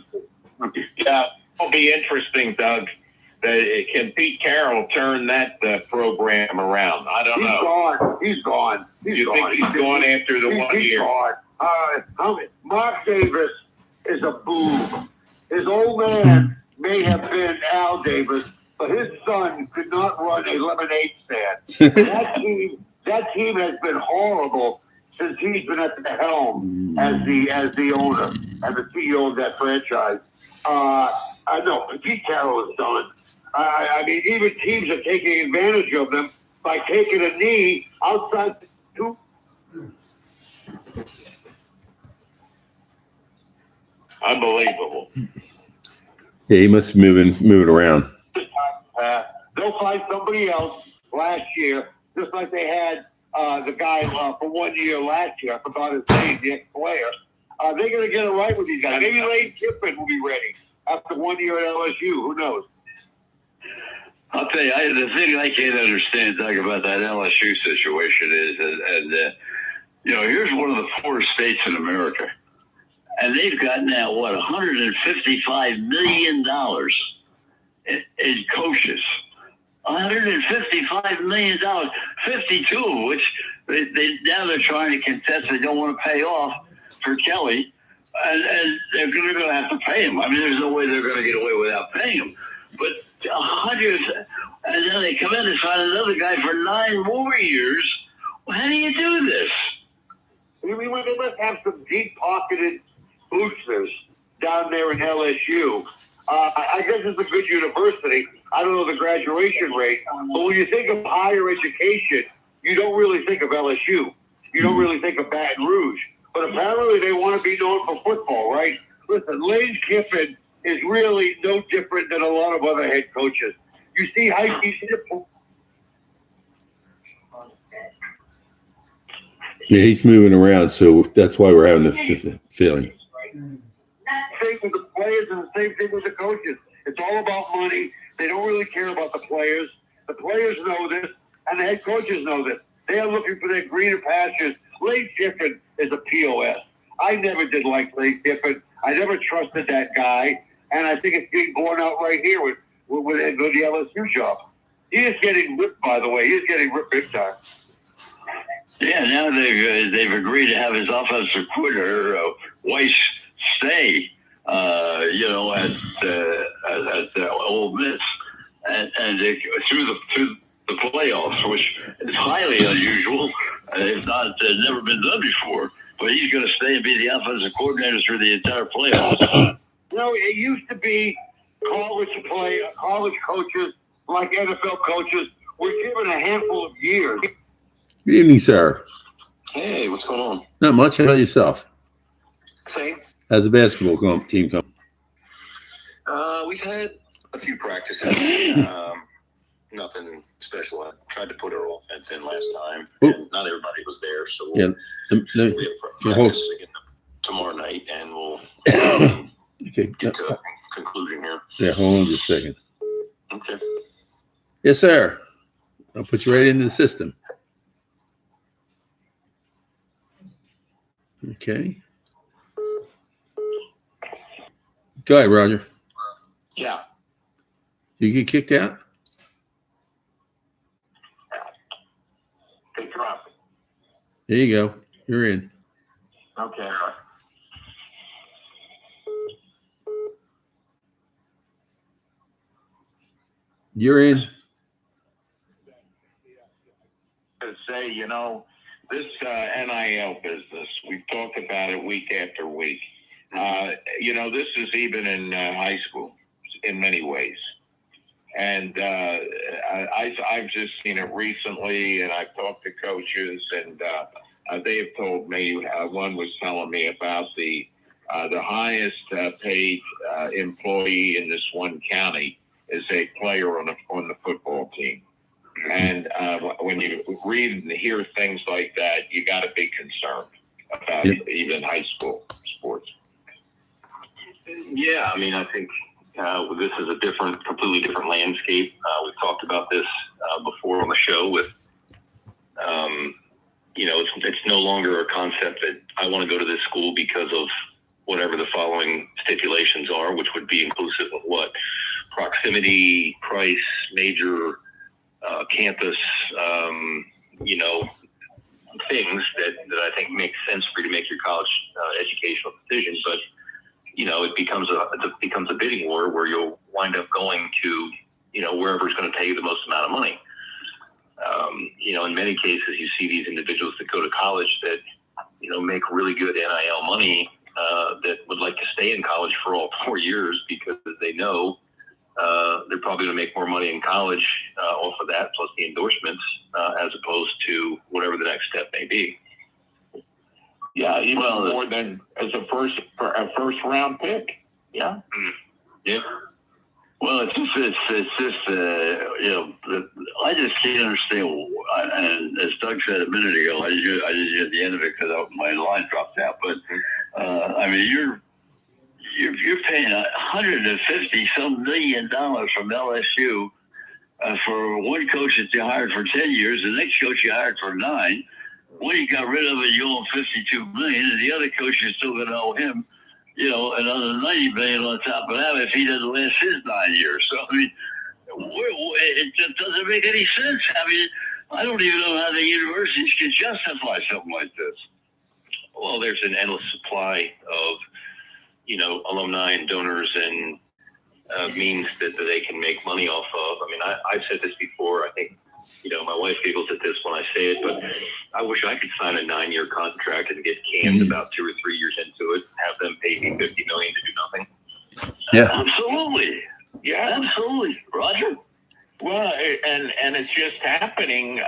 Yeah, it'll be interesting, Doug. Can Pete Carroll turn that program around? I don't know. He's gone. You think he's gone after the 1 year? Gone. Mark Davis is a boob. His old man may have been Al Davis, but his son could not run a lemonade stand. that team has been horrible since he's been at the helm as the owner and the CEO of that franchise. I know Pete Carroll is done. I mean, even teams are taking advantage of them by taking a knee outside the two. Unbelievable. Yeah, he must be moving around. They'll find somebody else last year, just like they had the guy for 1 year last year. I forgot his name, the ex-player. They're going to get it right with these guys. Maybe Lane Kiffin will be ready after 1 year at LSU. Who knows? I'll tell you, the thing I can't understand talking about that LSU situation is, here's one of the poorest states in America, and they've got now $155 million in coaches. $155 million, 52 of which they're trying to contest. They don't want to pay off for Kelly, and they're going to have to pay him. I mean, there's no way they're going to get away without paying him. But 100, and then they come in and sign another guy for 9 more years. Well, how do you do this? They must have some deep-pocketed boosters down there in LSU. I guess it's a good university. I don't know the graduation rate, but when you think of higher education, you don't really think of LSU. You don't really think of Baton Rouge. But apparently they want to be known for football, right? Listen, Lane Kiffin is really no different than a lot of other head coaches. You see how he's Yeah, he's moving around, so that's why we're having the feeling. Same with the players and the same thing with the coaches. It's all about money. They don't really care about the players. The players know this, and the head coaches know this. They are looking for their greener pastures. Lane Kiffin is a POS. I never did like Lane Kiffin. I never trusted that guy, and I think it's being borne out right here with the LSU job. He is getting ripped, by the way. He's getting ripped big time. Yeah, now they've agreed to have his offensive coordinator, Weiss, stay, at Ole Miss, and through the playoffs, which is highly unusual. If not, never been done before. But he's going to stay and be the offensive coordinator through the entire playoffs. It used to be college coaches, like NFL coaches, were given a handful of years. Good evening, sir. Hey, what's going on? Not much. How about yourself? Same. How's the basketball team come? We've had a few practices. Nothing special. I tried to put our offense in last time, and not everybody was there, so we have practice again tomorrow night, and we'll get to a conclusion here. Yeah, hold on just a second. Okay. Yes, sir. I'll put you right into the system. Okay. Go ahead, Roger. Yeah. You get kicked out? They drop. There you go. You're in. Okay. You're in. To say, this NIL business, we've talked about it week after week. This is even in high school in many ways. And I've just seen it recently, and I've talked to coaches, and they have told me, one was telling me about the highest paid employee in this one county is a player on the football team. And when you read and hear things like that, you got to be concerned about even high school sports. Yeah, I mean, I think this is a completely different landscape. We've talked about this before on the show with, it's no longer a concept that I want to go to this school because of whatever the following stipulations are, which would be inclusive of what? Proximity, price, major, campus, things that I think make sense for you to make your college educational decision. But, it becomes a bidding war where you'll wind up going to, wherever's going to pay you the most amount of money. In many cases, you see these individuals that go to college that, make really good NIL money that would like to stay in college for all 4 years because they know they're probably going to make more money in college off of that, plus the endorsements, as opposed to whatever the next step may be. Yeah, even more than as a first round pick. Yeah. Yeah. Well, it's just I just can't understand. And as Doug said a minute ago, I just at the end of it because my line dropped out. But I mean, you're paying $150 some million from LSU for one coach that you hired for 10 years, the next coach you hired for 9. One you got rid of it, you owe him $52 million, and the other coach you're still going to owe him, another $90 million on top of that if he doesn't last his 9 years. So I mean, it just doesn't make any sense. I mean, I don't even know how the universities can justify something like this. Well, there's an endless supply of, alumni and donors and means that they can make money off of. I mean, I've said this before. I think, my wife giggles at this when I say it, but I wish I could sign a 9-year contract and get canned about 2 or 3 years into it, have them pay me $50 million to do nothing. Yeah. Absolutely. Yeah, absolutely. Roger? Well, and it's just happening,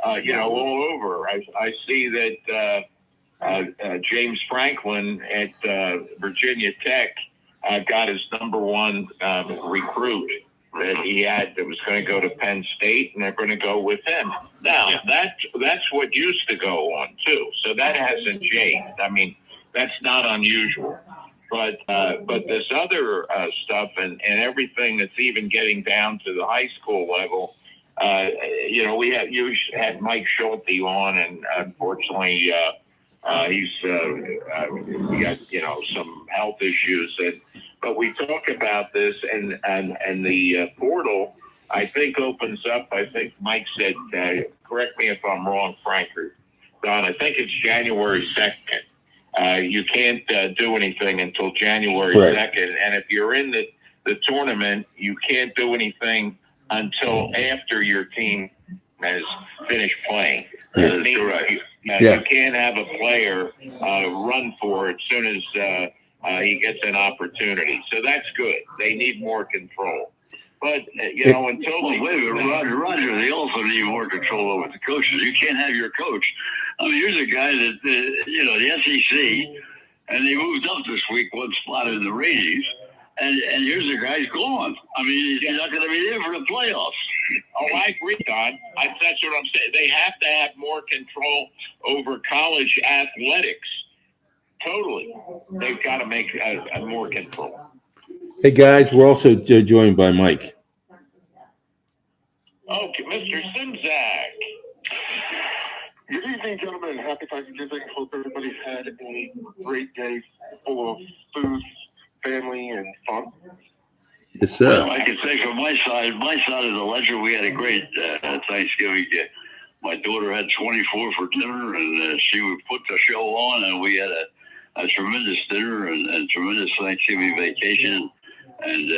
all over. I see that James Franklin at Virginia Tech got his number 1 recruit that he had that was going to go to Penn State, and they're going to go with him. Now, that's what used to go on, too. So that hasn't changed. I mean, that's not unusual. But this other stuff and everything that's even getting down to the high school level, we had Mike Schulte on, and unfortunately, he's got some health issues. But we talk about this, and the portal, I think, opens up. I think Mike said, correct me if I'm wrong, Frank or Don. I think it's January 2nd. You can't do anything until January 2nd. And if you're in the tournament, you can't do anything until after your team has finished playing. Correct. You can't have a player run for it as soon as he gets an opportunity. So that's good. They need more control. But, until wait a minute, Roger, they also need more control over the coaches. You can't have your coach. I mean, here's a guy that, the SEC, and they moved up this week 1 spot in the ratings, and here's a guy's gone. I mean, he's not going to be there for the playoffs. Oh, I agree, Don. That's what I'm saying. They have to have more control over college athletics. Totally. They've got to make more control. Hey, guys, we're also joined by Mike. Okay, Mr. Simzak. Good evening, gentlemen. Happy Thanksgiving. Hope everybody had a great day full of food, family, and fun. Yes, sir. Well, I can say from my side of the ledger, we had a great Thanksgiving. My daughter had 24 for dinner, and she would put the show on, and we had a tremendous dinner and tremendous Thanksgiving vacation. And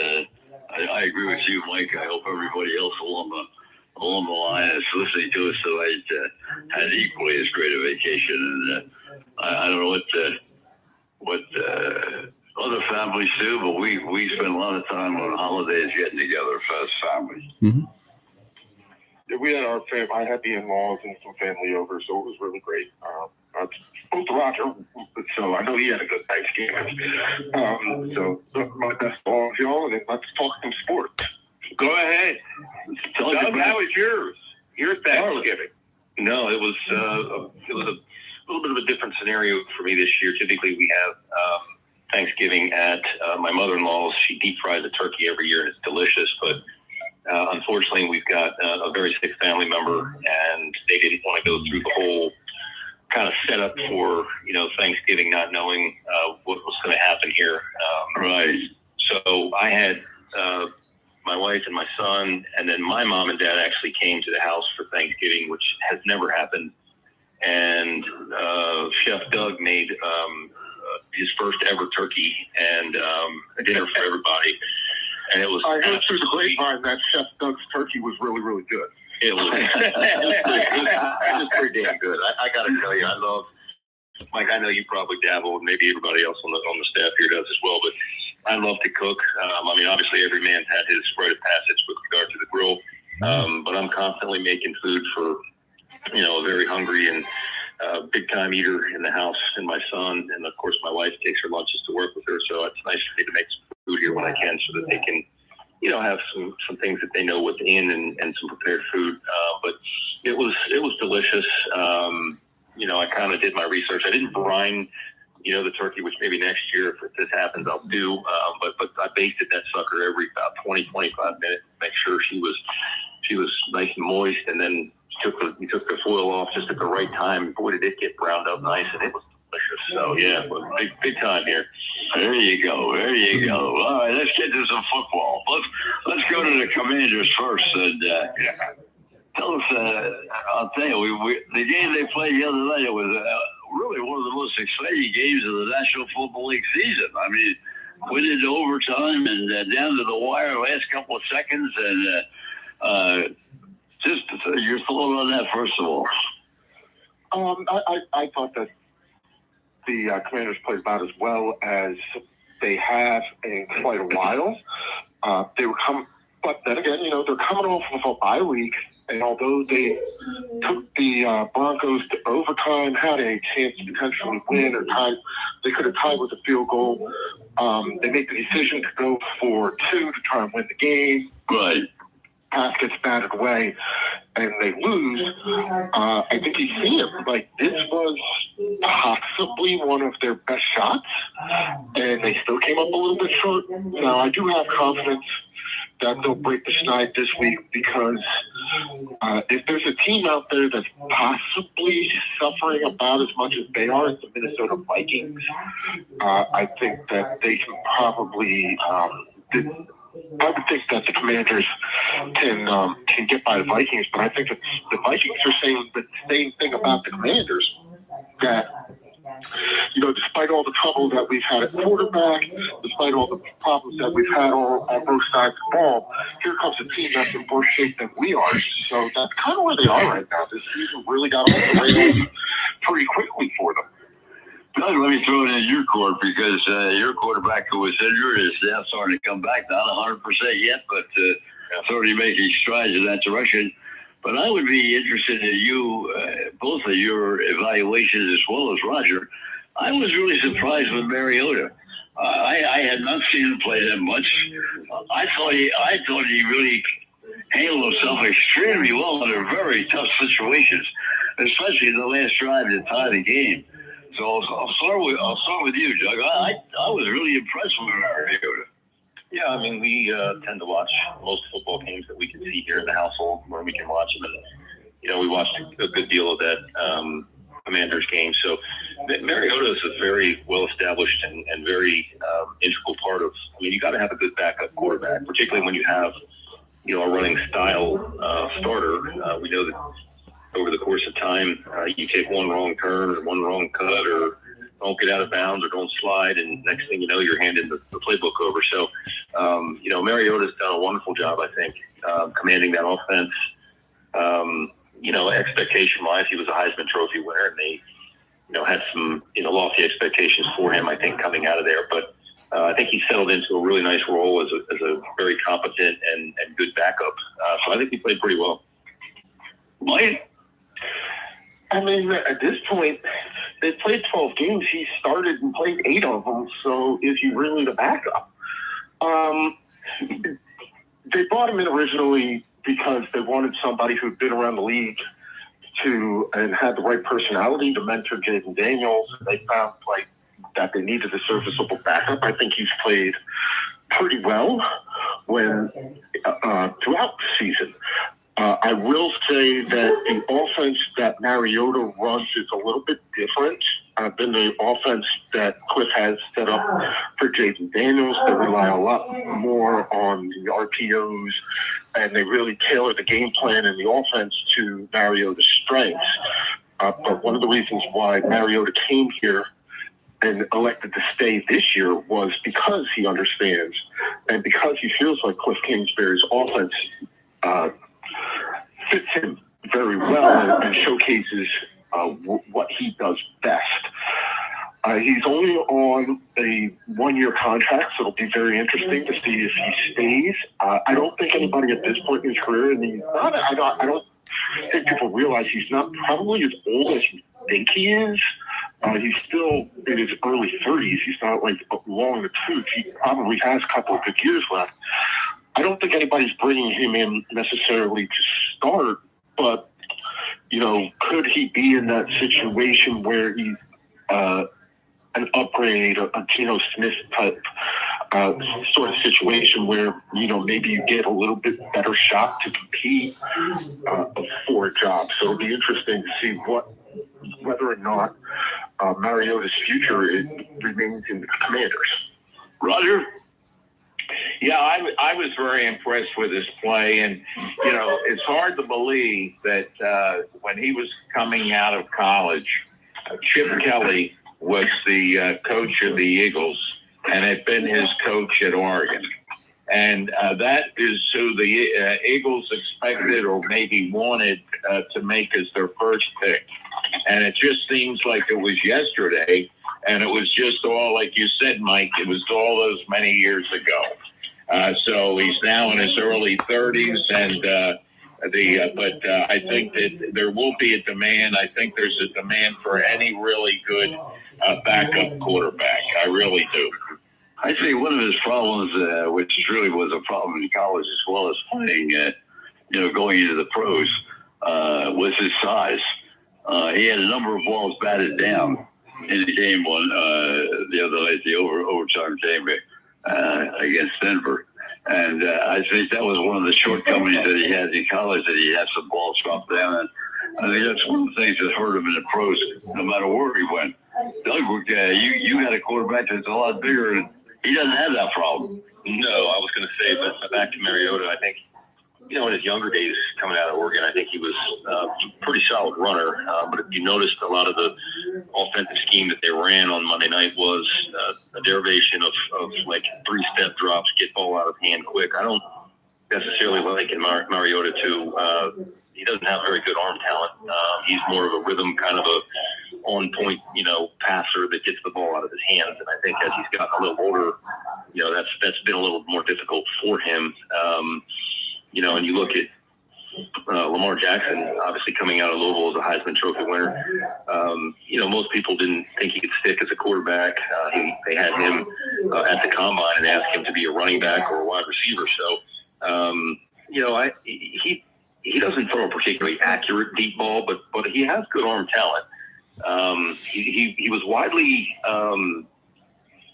I agree with you, Mike. I hope everybody else along the line is listening to us tonight had equally as great a vacation. And I don't know what other families do, but we spend a lot of time on holidays getting together as families. Mm-hmm. Yeah, we had our family. I had the in-laws and some family over, so it was really great. I spoke to Roger, so I know he had a good Thanksgiving. So my best to all of y'all, and then let's talk some sports. Go ahead. Doug, how was yours? Your Thanksgiving? No, it was a little bit of a different scenario for me this year. Typically, we have Thanksgiving at my mother-in-law's. She deep fries the turkey every year, and it's delicious. But unfortunately, we've got a very sick family member, and they didn't want to go through the whole kind of setup for Thanksgiving, not knowing what was going to happen here. Right. So I had my wife and my son, and then my mom and dad actually came to the house for Thanksgiving, which has never happened. And Chef Doug made his first ever turkey and a dinner for everybody. And it was. I heard through the grapevine that Chef Doug's turkey was really, really good. It was pretty damn good. I got to tell you, I love, Mike, I know you probably dabble, and maybe everybody else on the staff here does as well, but I love to cook. I mean, obviously every man's had his rite of passage with regard to the grill, but I'm constantly making food for, a very hungry and big-time eater in the house, and my son, and of course my wife takes her lunches to work with her, so it's nice for me to make some food here when I can so that they can have some things that they know what's in and some prepared food. But it was delicious. I kind of did my research. I didn't brine the turkey, which maybe next year, if this happens, I'll do. But I basted that sucker every about 20, 25 minutes, make sure she was nice and moist, and then we took the foil off just at the right time. Boy, did it get browned up nice, and it was delicious. So yeah, big time here. There you go. There you go. All right, let's get to some football. Let's go to the Commanders first. And tell us, I'll tell you, the game they played the other night, it was really one of the most exciting games of the National Football League season. I mean, went into overtime and down to the wire last couple of seconds. And just your thought on that, first of all. I thought that the Commanders played about as well as they have in quite a while. But then again, they're coming off of a bye week, and although they took the Broncos to overtime, had a chance to potentially win, or they could have tied with a field goal. They make the decision to go for 2 to try and win the game. Right. Pass gets batted away, and they lose. I think you see it. Like, this was possibly one of their best shots, and they still came up a little bit short. Now, I do have confidence that they'll break the schneid this week, because if there's a team out there that's possibly suffering about as much as they are, it's the Minnesota Vikings. I think that they can probably I would think that the Commanders can get by the Vikings, but I think that the Vikings are saying the same thing about the Commanders, that despite all the trouble that we've had at quarterback, despite all the problems that we've had on both sides of the ball, here comes a team that's in worse shape than we are. So that's kind of where they are right now. This season really got off the rails pretty quickly for them. Doug, let me throw it in your court, because your quarterback who was injured is now starting to come back. Not 100% yet, but already making strides in that direction. But I would be interested in you, both of your evaluations as well as Roger. I was really surprised with Mariota. I had not seen him play that much. I thought he really handled himself extremely well under very tough situations, especially in the last drive to tie the game. So I'll start with you, Doug. I was really impressed with Mariota. Yeah, I mean, we tend to watch most football games that we can see here in the household where we can watch them. And, we watched a good deal of that Commanders game. So Mariota is a very well-established and very integral part of, you got to have a good backup quarterback, particularly when you have, a running style starter. We know that over the course of time, you take one wrong turn or one wrong cut, or don't get out of bounds, or don't slide, and next thing you know, you're handing the playbook over. So, Mariota's done a wonderful job, I think, commanding that offense. Expectation-wise, he was a Heisman Trophy winner, and they, had some, lofty expectations for him, I think, coming out of there. But I think he settled into a really nice role as a very competent and good backup. So I think he played pretty well. Mike? I mean, at this point, they played 12 games. He started and played 8 of them, so is he really the backup? They brought him in originally because they wanted somebody who'd been around the league and had the right personality to mentor Jaden Daniels. They found that they needed a serviceable backup. I think he's played pretty well throughout the season. I will say that the offense that Mariota runs is a little bit different than the offense that Cliff has set up for Jaden Daniels. They rely a lot more on the RPOs, and they really tailor the game plan and the offense to Mariota's strengths. But one of the reasons why Mariota came here and elected to stay this year was because he understands, and because he feels like Cliff Kingsbury's offense fits him very well and showcases what he does best. He's only on a 1-year contract, so it'll be very interesting to see if he stays. I don't think anybody at this point in his career, and I don't think people realize he's not probably as old as you think he is. He's still in his early 30s. He's not long in the tooth. He probably has a couple of good years left. I don't think anybody's bringing him in necessarily to start, but, could he be in that situation where he's an upgrade, a Geno Smith type sort of situation where, maybe you get a little bit better shot to compete for a job. So it'll be interesting to see whether or not Mariota's future remains in the Commanders. Roger? Yeah, I was very impressed with his play, and it's hard to believe that when he was coming out of college, Chip Kelly was the coach of the Eagles and had been his coach at Oregon, and that is who the Eagles expected or maybe wanted to make as their first pick, and it just seems like it was yesterday, and it was just all like you said, Mike. It was all those many years ago. So he's now in his early 30s, and but I think that there will be a demand. I think there's a demand for any really good backup quarterback. I really do. I think one of his problems, which really was a problem in college as well as playing, going into the pros, was his size. He had a number of balls batted down in the game the other night, the overtime game against Denver. And I think that was one of the shortcomings that he had in college, that he had some balls dropped down. And I think that's one of the things that hurt him in the pros, no matter where he went. Doug, you had a quarterback that's a lot bigger, and he doesn't have that problem. No, I was going to say, but back to Mariota, I think, in his younger days coming out of Oregon, I think he was a pretty solid runner. But if you noticed, a lot of the offensive scheme that they ran on Monday night was a derivation of like 3-step drops, get ball out of hand quick. I don't necessarily like in Mariota he doesn't have very good arm talent. He's more of a rhythm kind of a on-point, passer that gets the ball out of his hands. And I think as he's gotten a little older, that's been a little more difficult for him. And you look at Lamar Jackson, obviously coming out of Louisville as a Heisman Trophy winner. Most people didn't think he could stick as a quarterback. They had him at the combine and asked him to be a running back or a wide receiver. So, he doesn't throw a particularly accurate deep ball, but he has good arm talent. He was widely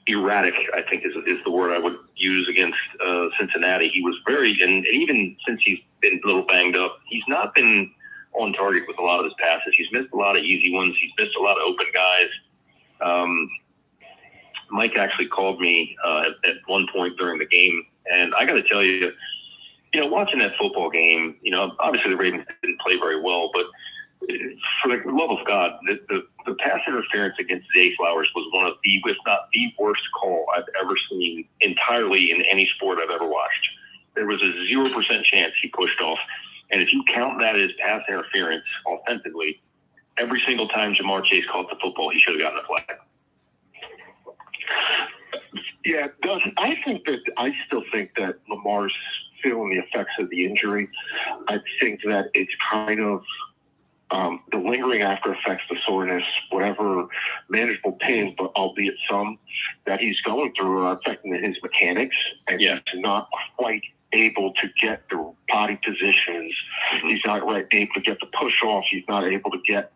erratic, I think is the word I would use against Cincinnati. He was and even since he's been a little banged up, he's not been on target with a lot of his passes. He's missed a lot of easy ones. He's missed a lot of open guys. Mike actually called me at one point during the game, and I got to tell you, watching that football game, obviously the Ravens didn't play very well, but for the love of God, the pass interference against Zay Flowers was one of the, if not the worst call I've ever seen entirely in any sport I've ever watched. There was a 0% chance he pushed off. And if you count that as pass interference offensively, every single time Jamar Chase caught the football, he should have gotten a flag. Yeah, Gus, I still think that Lamar's feeling the effects of the injury. I think that it's kind of the lingering after effects, the soreness, whatever manageable pain, but albeit some, that he's going through are affecting his mechanics, and he's not quite able to get the body positions. He's not able to get the push off. He's not able to get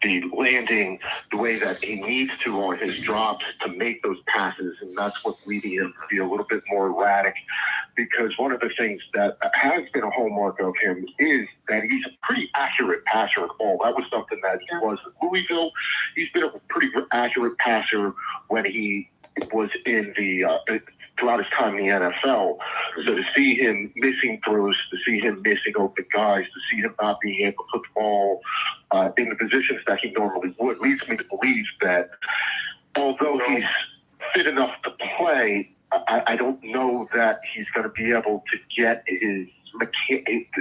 the landing the way that he needs to on his drops to make those passes, and that's what's leading him to be a little bit more erratic, because one of the things that has been a hallmark of him is that he's a pretty accurate passer at all. That was something that he was at Louisville. He's been a pretty accurate passer when he was in the throughout his time in the NFL. So to see him missing throws, to see him missing open guys, to see him not being able to put the ball in the positions that he normally would, leads me to believe that although he's fit enough to play, I don't know that he's going to be able to get his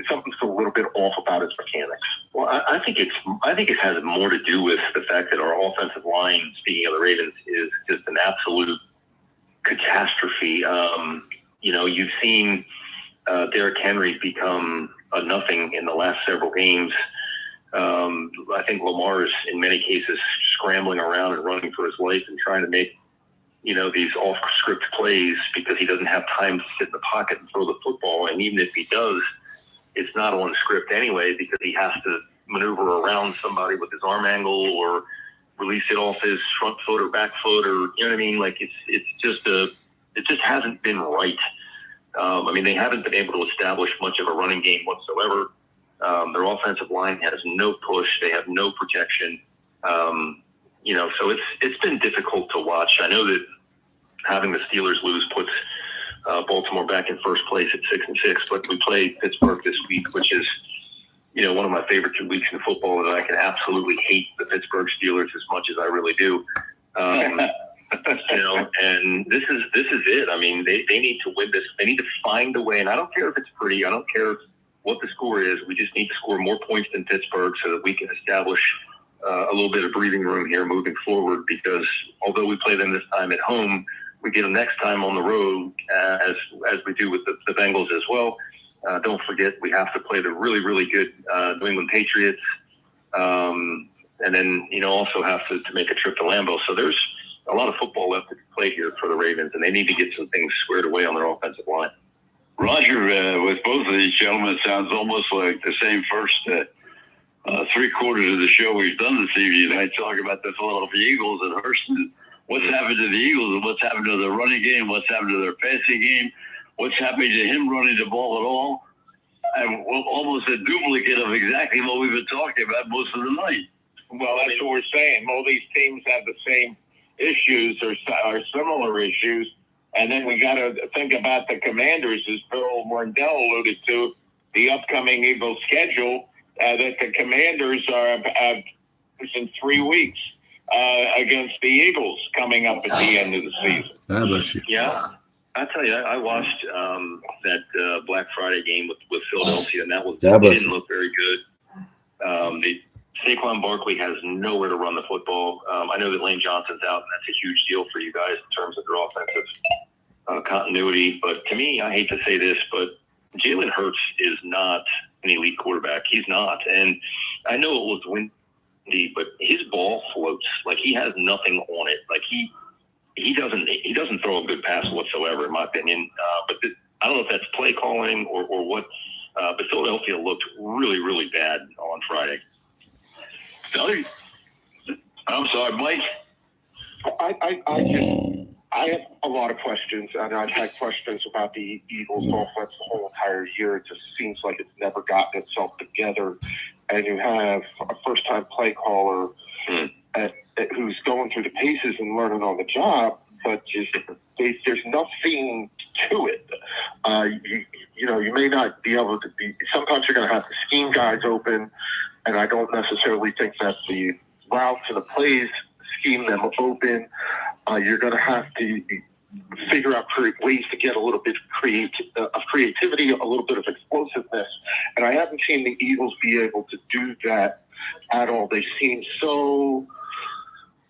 something's a little bit off about his mechanics. Well, I think it has more to do with the fact that our offensive line, speaking of the Ravens, is just an absolute catastrophe. You've seen Derrick Henry become a nothing in the last several games. I think Lamar's in many cases scrambling around and running for his life and trying to make these off-script plays because he doesn't have time to sit in the pocket and throw the football. And even if he does, it's not on script anyway because he has to maneuver around somebody with his arm angle or release it off his front foot or back foot, or you know what I mean. Like it just hasn't been right. I mean, they haven't been able to establish much of a running game whatsoever. Their offensive line has no push. They have no protection. You know, so it's been difficult to watch. I know that having the Steelers lose puts Baltimore back in first place at 6-6, but we play Pittsburgh this week, which is, you know, one of my favorite 2 weeks in football, and I can absolutely hate the Pittsburgh Steelers as much as I really do. You know, and this is it. I mean, they need to win this. They need to find a way, and I don't care if it's pretty. I don't care what the score is. We just need to score more points than Pittsburgh so that we can establish a little bit of breathing room here moving forward, because although we play them this time at home, we get them next time on the road, as we do with the Bengals as well. Don't forget, we have to play the really, really good New England Patriots, and then, you know, also have to make a trip to Lambeau. So there's a lot of football left to play here for the Ravens, and they need to get some things squared away on their offensive line. Roger, with both of these gentlemen, sounds almost like the same first 3 quarters of the show we've done this evening. I talk about the Philadelphia Eagles and Hurston. What's happened to the Eagles and what's happened to their running game, what's happened to their passing game, what's happening to him running the ball at all. And almost a duplicate of exactly what we've been talking about most of the night. Well, that's what we're saying. All these teams have the same issues or similar issues. And then we got to think about the Commanders, as Bill Warndel alluded to, the upcoming Eagles schedule, that the Commanders are in 3 weeks against the Eagles coming up at the end of the season. How about you? Yeah. I tell you, I watched that Black Friday game with Philadelphia, and it didn't look very good. Saquon Barkley has nowhere to run the football. I know that Lane Johnson's out, and that's a huge deal for you guys in terms of their offensive continuity. But to me, I hate to say this, but Jalen Hurts is not an elite quarterback. He's not. And I know it was windy, but his ball floats. Like, he has nothing on it. Like, he doesn't throw a good pass whatsoever, in my opinion. I don't know if that's play calling or what. But Philadelphia looked really, really bad on Friday. I'm sorry, Mike. I have a lot of questions, and I've had questions about the Eagles' offense the whole entire year. It just seems like it's never gotten itself together. And you have a first-time play caller who's going through the paces and learning on the job, but there's nothing to it. You may not be able to be. Sometimes you're going to have to scheme guys open, and I don't necessarily think that the routes and the plays scheme them open. You're going to have to figure out ways to get a little bit of creativity, a little bit of explosiveness. And I haven't seen the Eagles be able to do that at all. They seem so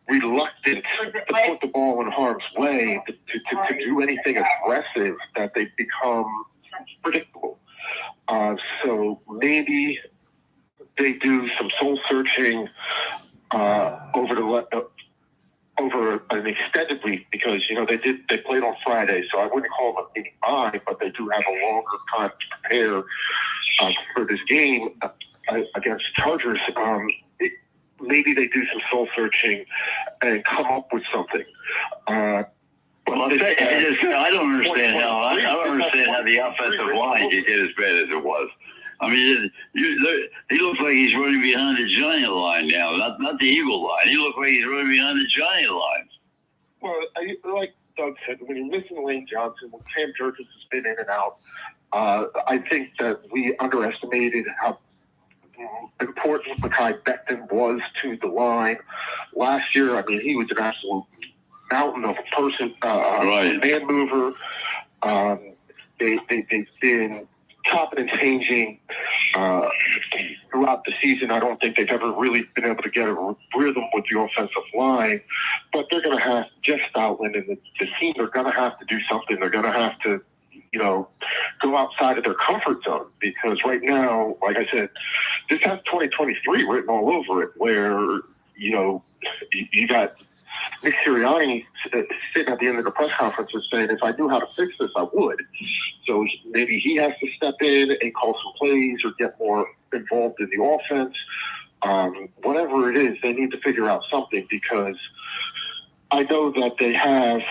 reluctant to put the ball in harm's way, to do anything aggressive, that they become predictable. So maybe they do some soul searching over an extended week, because they played on Friday, so I wouldn't call them a bye, but they do have a longer time to prepare for this game against Chargers. Maybe they do some soul searching and come up with something. I don't understand how the offensive line could get as bad as it was. I mean, he looks like he's running behind the Giant line now, not the Eagle line. He looks like he's running behind the Giant line. Well, like Doug said, when you're missing Lane Johnson, when Cam Jurgens has been in and out, I think that we underestimated how important Mekhi Becton was to the line last year. I mean, he was an absolute mountain of a person, man mover. They've been chopping and changing throughout the season. I don't think they've ever really been able to get a rhythm with the offensive line, but they're going to have, Jeff Stoutland and the team are going to have to do something. They're going to have to, go outside of their comfort zone, because right now, like I said, this has 2023 written all over it, where, you got Nick Sirianni sitting at the end of the press conference and saying, if I knew how to fix this, I would. So maybe he has to step in and call some plays or get more involved in the offense. Whatever it is, they need to figure out something, because I know that they have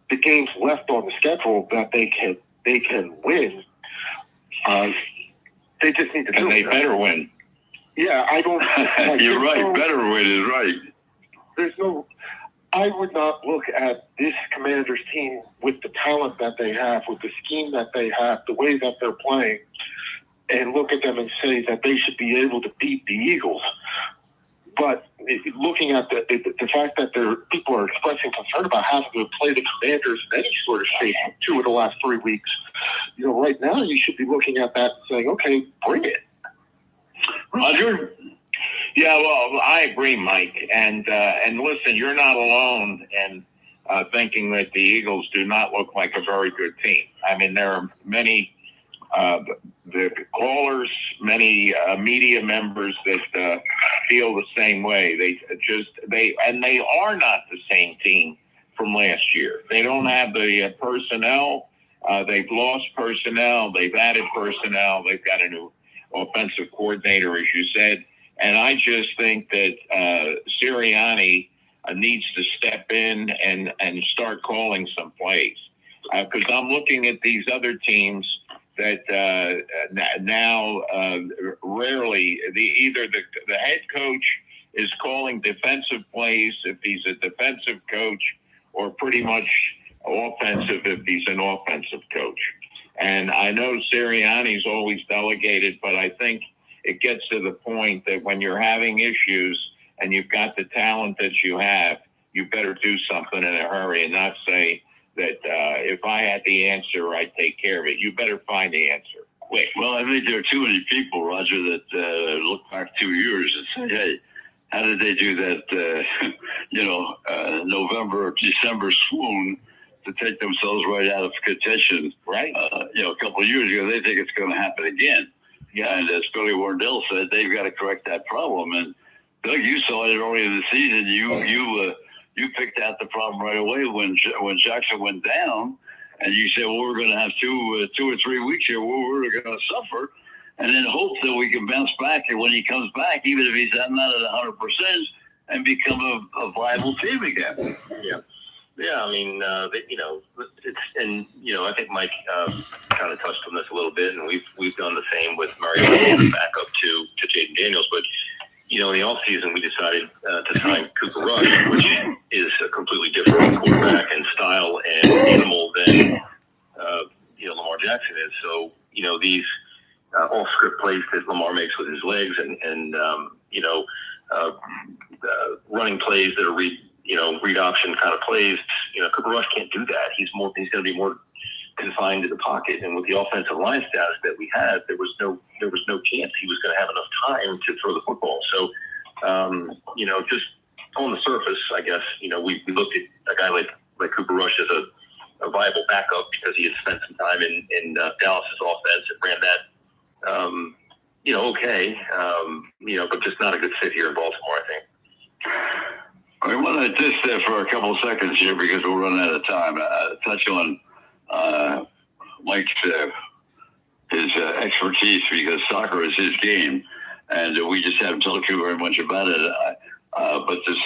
the games left on the schedule that they can win. They just need to do And they it. better win. Yeah, I don't. Like, You're right. Better win is right. There's no. I would not look at this Commanders team with the talent that they have, with the scheme that they have, the way that they're playing, and look at them and say that they should be able to beat the Eagles. But looking at the fact that people are expressing concern about having to play the Commanders in any sort of shape 2 of the last 3 weeks, right now you should be looking at that and saying, okay, bring it. Roger? Yeah, well, I agree, Mike. And listen, you're not alone in thinking that the Eagles do not look like a very good team. I mean, there are many the callers, many media members that feel the same way. They are not the same team from last year. They don't have the personnel. They've lost personnel. They've added personnel. They've got a new offensive coordinator, as you said. And I just think that Sirianni needs to step in and start calling some plays. Because I'm looking at these other teams that now rarely either the head coach is calling defensive plays if he's a defensive coach, or pretty much offensive if he's an offensive coach. And I know Sirianni's always delegated, but I think it gets to the point that when you're having issues and you've got the talent that you have, you better do something in a hurry and not say that if I had the answer, I'd take care of it. You better find the answer quick. Well, I think there are too many people, Roger, that look back 2 years and say, hey, how did they do that, November or December swoon to take themselves right out of contention? Right. A couple of years ago, they think it's going to happen again. Yeah, and as Billy Warndel said, they've got to correct that problem. And Doug, you saw it early in the season. You picked out the problem right away when Jackson went down, and you said, well, we're going to have 2 or 3 weeks here where we're going to suffer, and then hope that we can bounce back. And when he comes back, even if he's not at 100%, and become a viable team again. Yeah. Yeah, I mean, I think Mike kind of touched on this a little bit, and we've done the same with Mariota back up to Jaden Daniels. But in the offseason, we decided to sign Cooper Rush, which is a completely different quarterback and style and animal than Lamar Jackson is. So these off script plays that Lamar makes with his legs, and running plays that are read option kind of plays. Cooper Rush can't do that. He's going to be more confined to the pocket. And with the offensive line status that we had, there was no chance he was going to have enough time to throw the football. So, just on the surface, I guess, we looked at a guy like Cooper Rush as a viable backup because he had spent some time in Dallas's offense and ran that, okay, but just not a good fit here in Baltimore, I think. I want to just for a couple of seconds here, because we'll run out of time, touch on Mike's his expertise, because soccer is his game, and we just haven't talked too very much about it. But this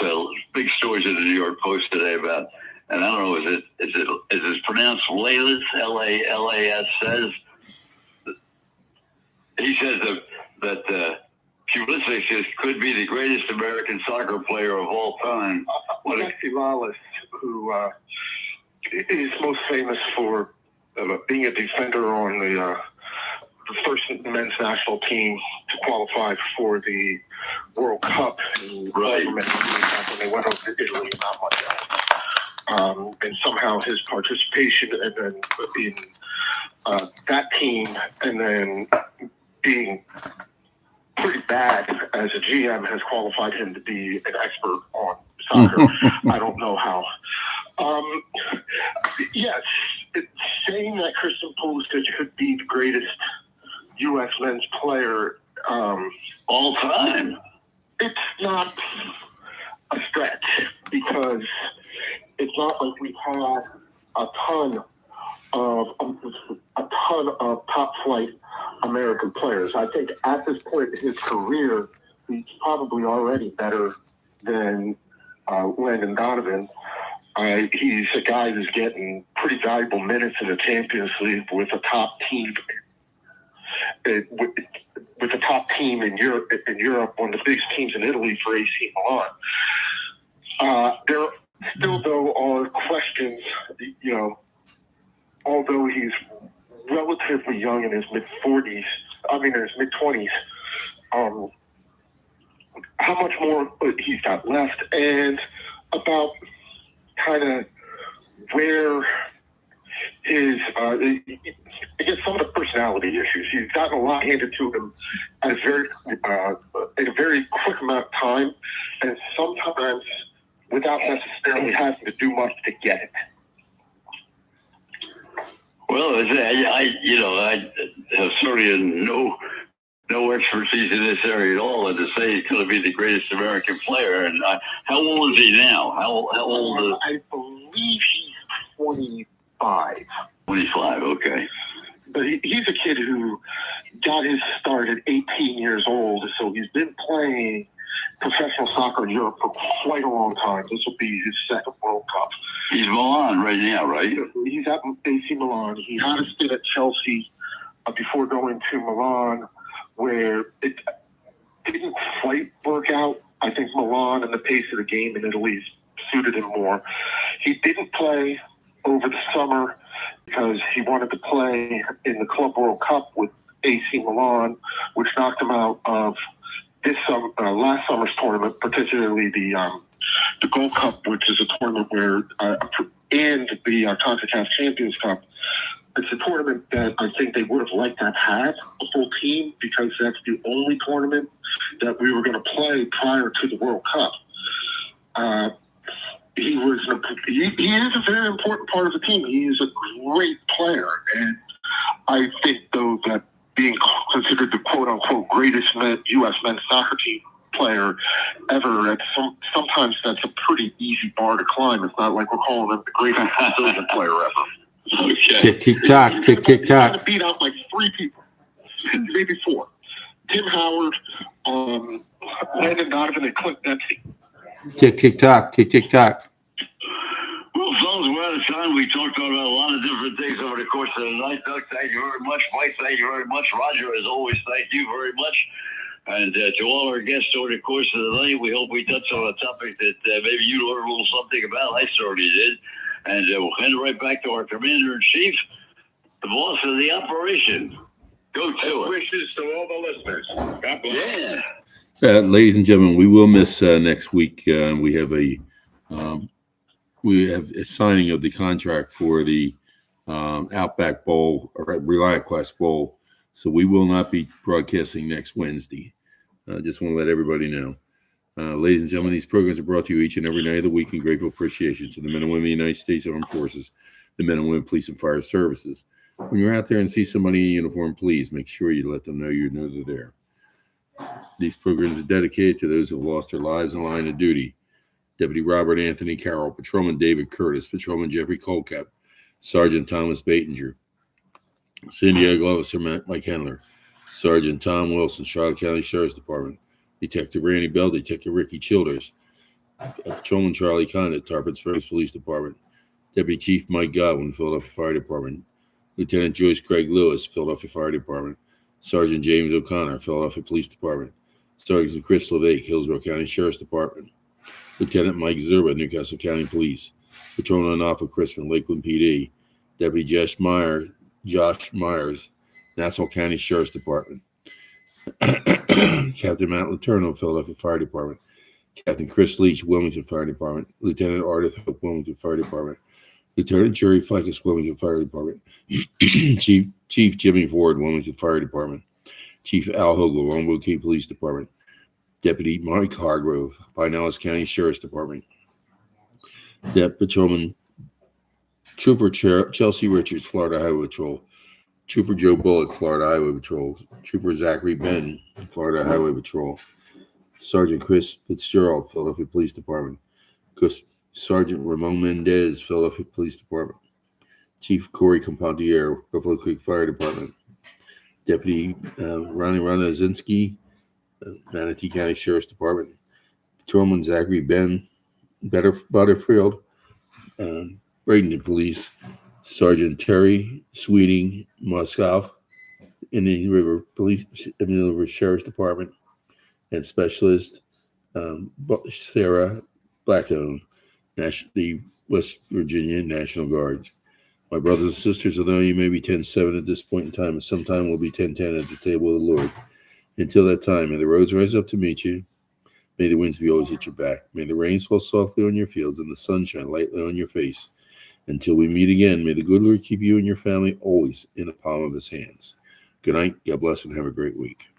big stories in the New York Post today about, and I don't know, is it pronounced Lalas? L-A-L-A-S says. He says that Pulisic could be the greatest American soccer player of all time. Alexi Lalas, who is most famous for being a defender on the first men's national team to qualify for the World Cup. Right. When they went over to Italy, not much else. And somehow his participation and then in that team, and then being pretty bad as a GM, has qualified him to be an expert on soccer. I don't know how. Yes, saying that Christian Pulisic could be the greatest U.S. men's player all time, it's not a stretch, because it's not like we've had a ton of top flight American players. I think at this point in his career, he's probably already better than Landon Donovan. He's a guy who's getting pretty valuable minutes in the Champions League with a top team. With the top team in Europe, one of the biggest teams in Italy for AC Milan. There still, though, are questions, although he's relatively young in his mid-20s, how much more he's got left, and about kind of where his, I guess, some of the personality issues. He's gotten a lot handed to him at in a very quick amount of time, and sometimes without necessarily having to do much to get it. Well, I have certainly no expertise in this area at all, and to say he's going to be the greatest American player. And how old is he now? How old is? I believe he's 25. 25, okay. But he's a kid who got his start at 18 years old, so he's been playing professional soccer in Europe for quite a long time. This will be his second World Cup. He's Milan right now, right? He's at AC Milan. He had a stint at Chelsea before going to Milan, where it didn't quite work out. I think Milan and the pace of the game in Italy suited him more. He didn't play over the summer because he wanted to play in the Club World Cup with AC Milan, which knocked him out of last summer's tournament, particularly the Gold Cup, which is a tournament where, and the CONCACAF Champions Cup. It's a tournament that I think they would have liked to have had a full team, because that's the only tournament that we were going to play prior to the World Cup. He is a very important part of the team. He is a great player, and I think, though, that being considered the quote-unquote greatest U.S. men's soccer team player ever, sometimes that's a pretty easy bar to climb. It's not like we're calling him the greatest Brazilian player ever. Okay. Tick, tick, tock. Tick, tick, He's going to tock. beat out like 3 people, maybe 4. Tim Howard, Landon Donovan, and Clint Dempsey. Tick, tick, tock. Tick, tick, tock. Well, fellas, we're out of time. We talked about a lot of different things over the course of the night. Doug, thank you very much. Mike, thank you very much. Roger, as always, thank you very much. And to all our guests over the course of the night, we hope we touched on a topic that maybe you learned a little something about. I certainly did. And we'll hand it right back to our Commander-in-Chief, the boss of the operation. Go to it. Wishes to all the listeners. God bless. Yeah. Ladies and gentlemen, we will miss next week. We have a signing of the contract for the Outback Bowl or Reliant Quest Bowl, so we will not be broadcasting next Wednesday. Just want to let everybody know. Ladies and gentlemen, these programs are brought to you each and every night of the week in grateful appreciation to the men and women of the United States Armed Forces, the men and women police and fire services. When you're out there and see somebody in uniform, please make sure you let them know you know they're there. These programs are dedicated to those who have lost their lives in the line of duty. Deputy Robert Anthony Carroll, Patrolman David Curtis, Patrolman Jeffrey Colcap, Sergeant Thomas Batinger, San Diego Officer Mike Henler, Sergeant Tom Wilson, Charlotte County Sheriff's Department, Detective Randy Bell, Detective Ricky Childers, Patrolman Charlie Condit, Tarpon Springs Police Department, Deputy Chief Mike Godwin, Philadelphia Fire Department, Lieutenant Joyce Craig Lewis, Philadelphia Fire Department, Sergeant James O'Connor, Philadelphia Police Department, Sergeant Chris LeVake, Hillsborough County Sheriff's Department, Lieutenant Mike Zerba, Newcastle County Police, Patrolman Alpha Crispin, Lakeland PD, Deputy Josh Myers, Nassau County Sheriff's Department, Captain Matt Letourneau, Philadelphia Fire Department, Captain Chris Leach, Wilmington Fire Department, Lieutenant Ardith Hope, Wilmington Fire Department, Lieutenant Jerry Ficus, Wilmington Fire Department, Chief Jimmy Ford, Wilmington Fire Department, Chief Al Hogle, Longboat Key Police Department, Deputy Mike Hargrove, Pinellas County Sheriff's Department, Patrolman Trooper Chelsea Richards, Florida Highway Patrol, Trooper Joe Bullock, Florida Highway Patrol, Trooper Zachary Ben, Florida Highway Patrol, Sergeant Chris Fitzgerald, Philadelphia Police Department, Sergeant Ramon Mendez, Philadelphia Police Department, Chief Corey Compandier, Buffalo Creek Fire Department, Deputy Ronnie Ronazinski, Manatee County Sheriff's Department, Patrolman Zachary Butterfield, Bradenton Police, Sergeant Terry Sweeting Moskoff, Indian River Sheriff's Department, and Specialist Sarah Blackstone, the West Virginia National Guard. My brothers and sisters, although you may be 10-7 at this point in time, and sometime we'll be 10-10 at the table of the Lord. Until that time, may the roads rise up to meet you. May the winds be always at your back. May the rains fall softly on your fields and the sun shine lightly on your face. Until we meet again, may the good Lord keep you and your family always in the palm of his hands. Good night. God bless and have a great week.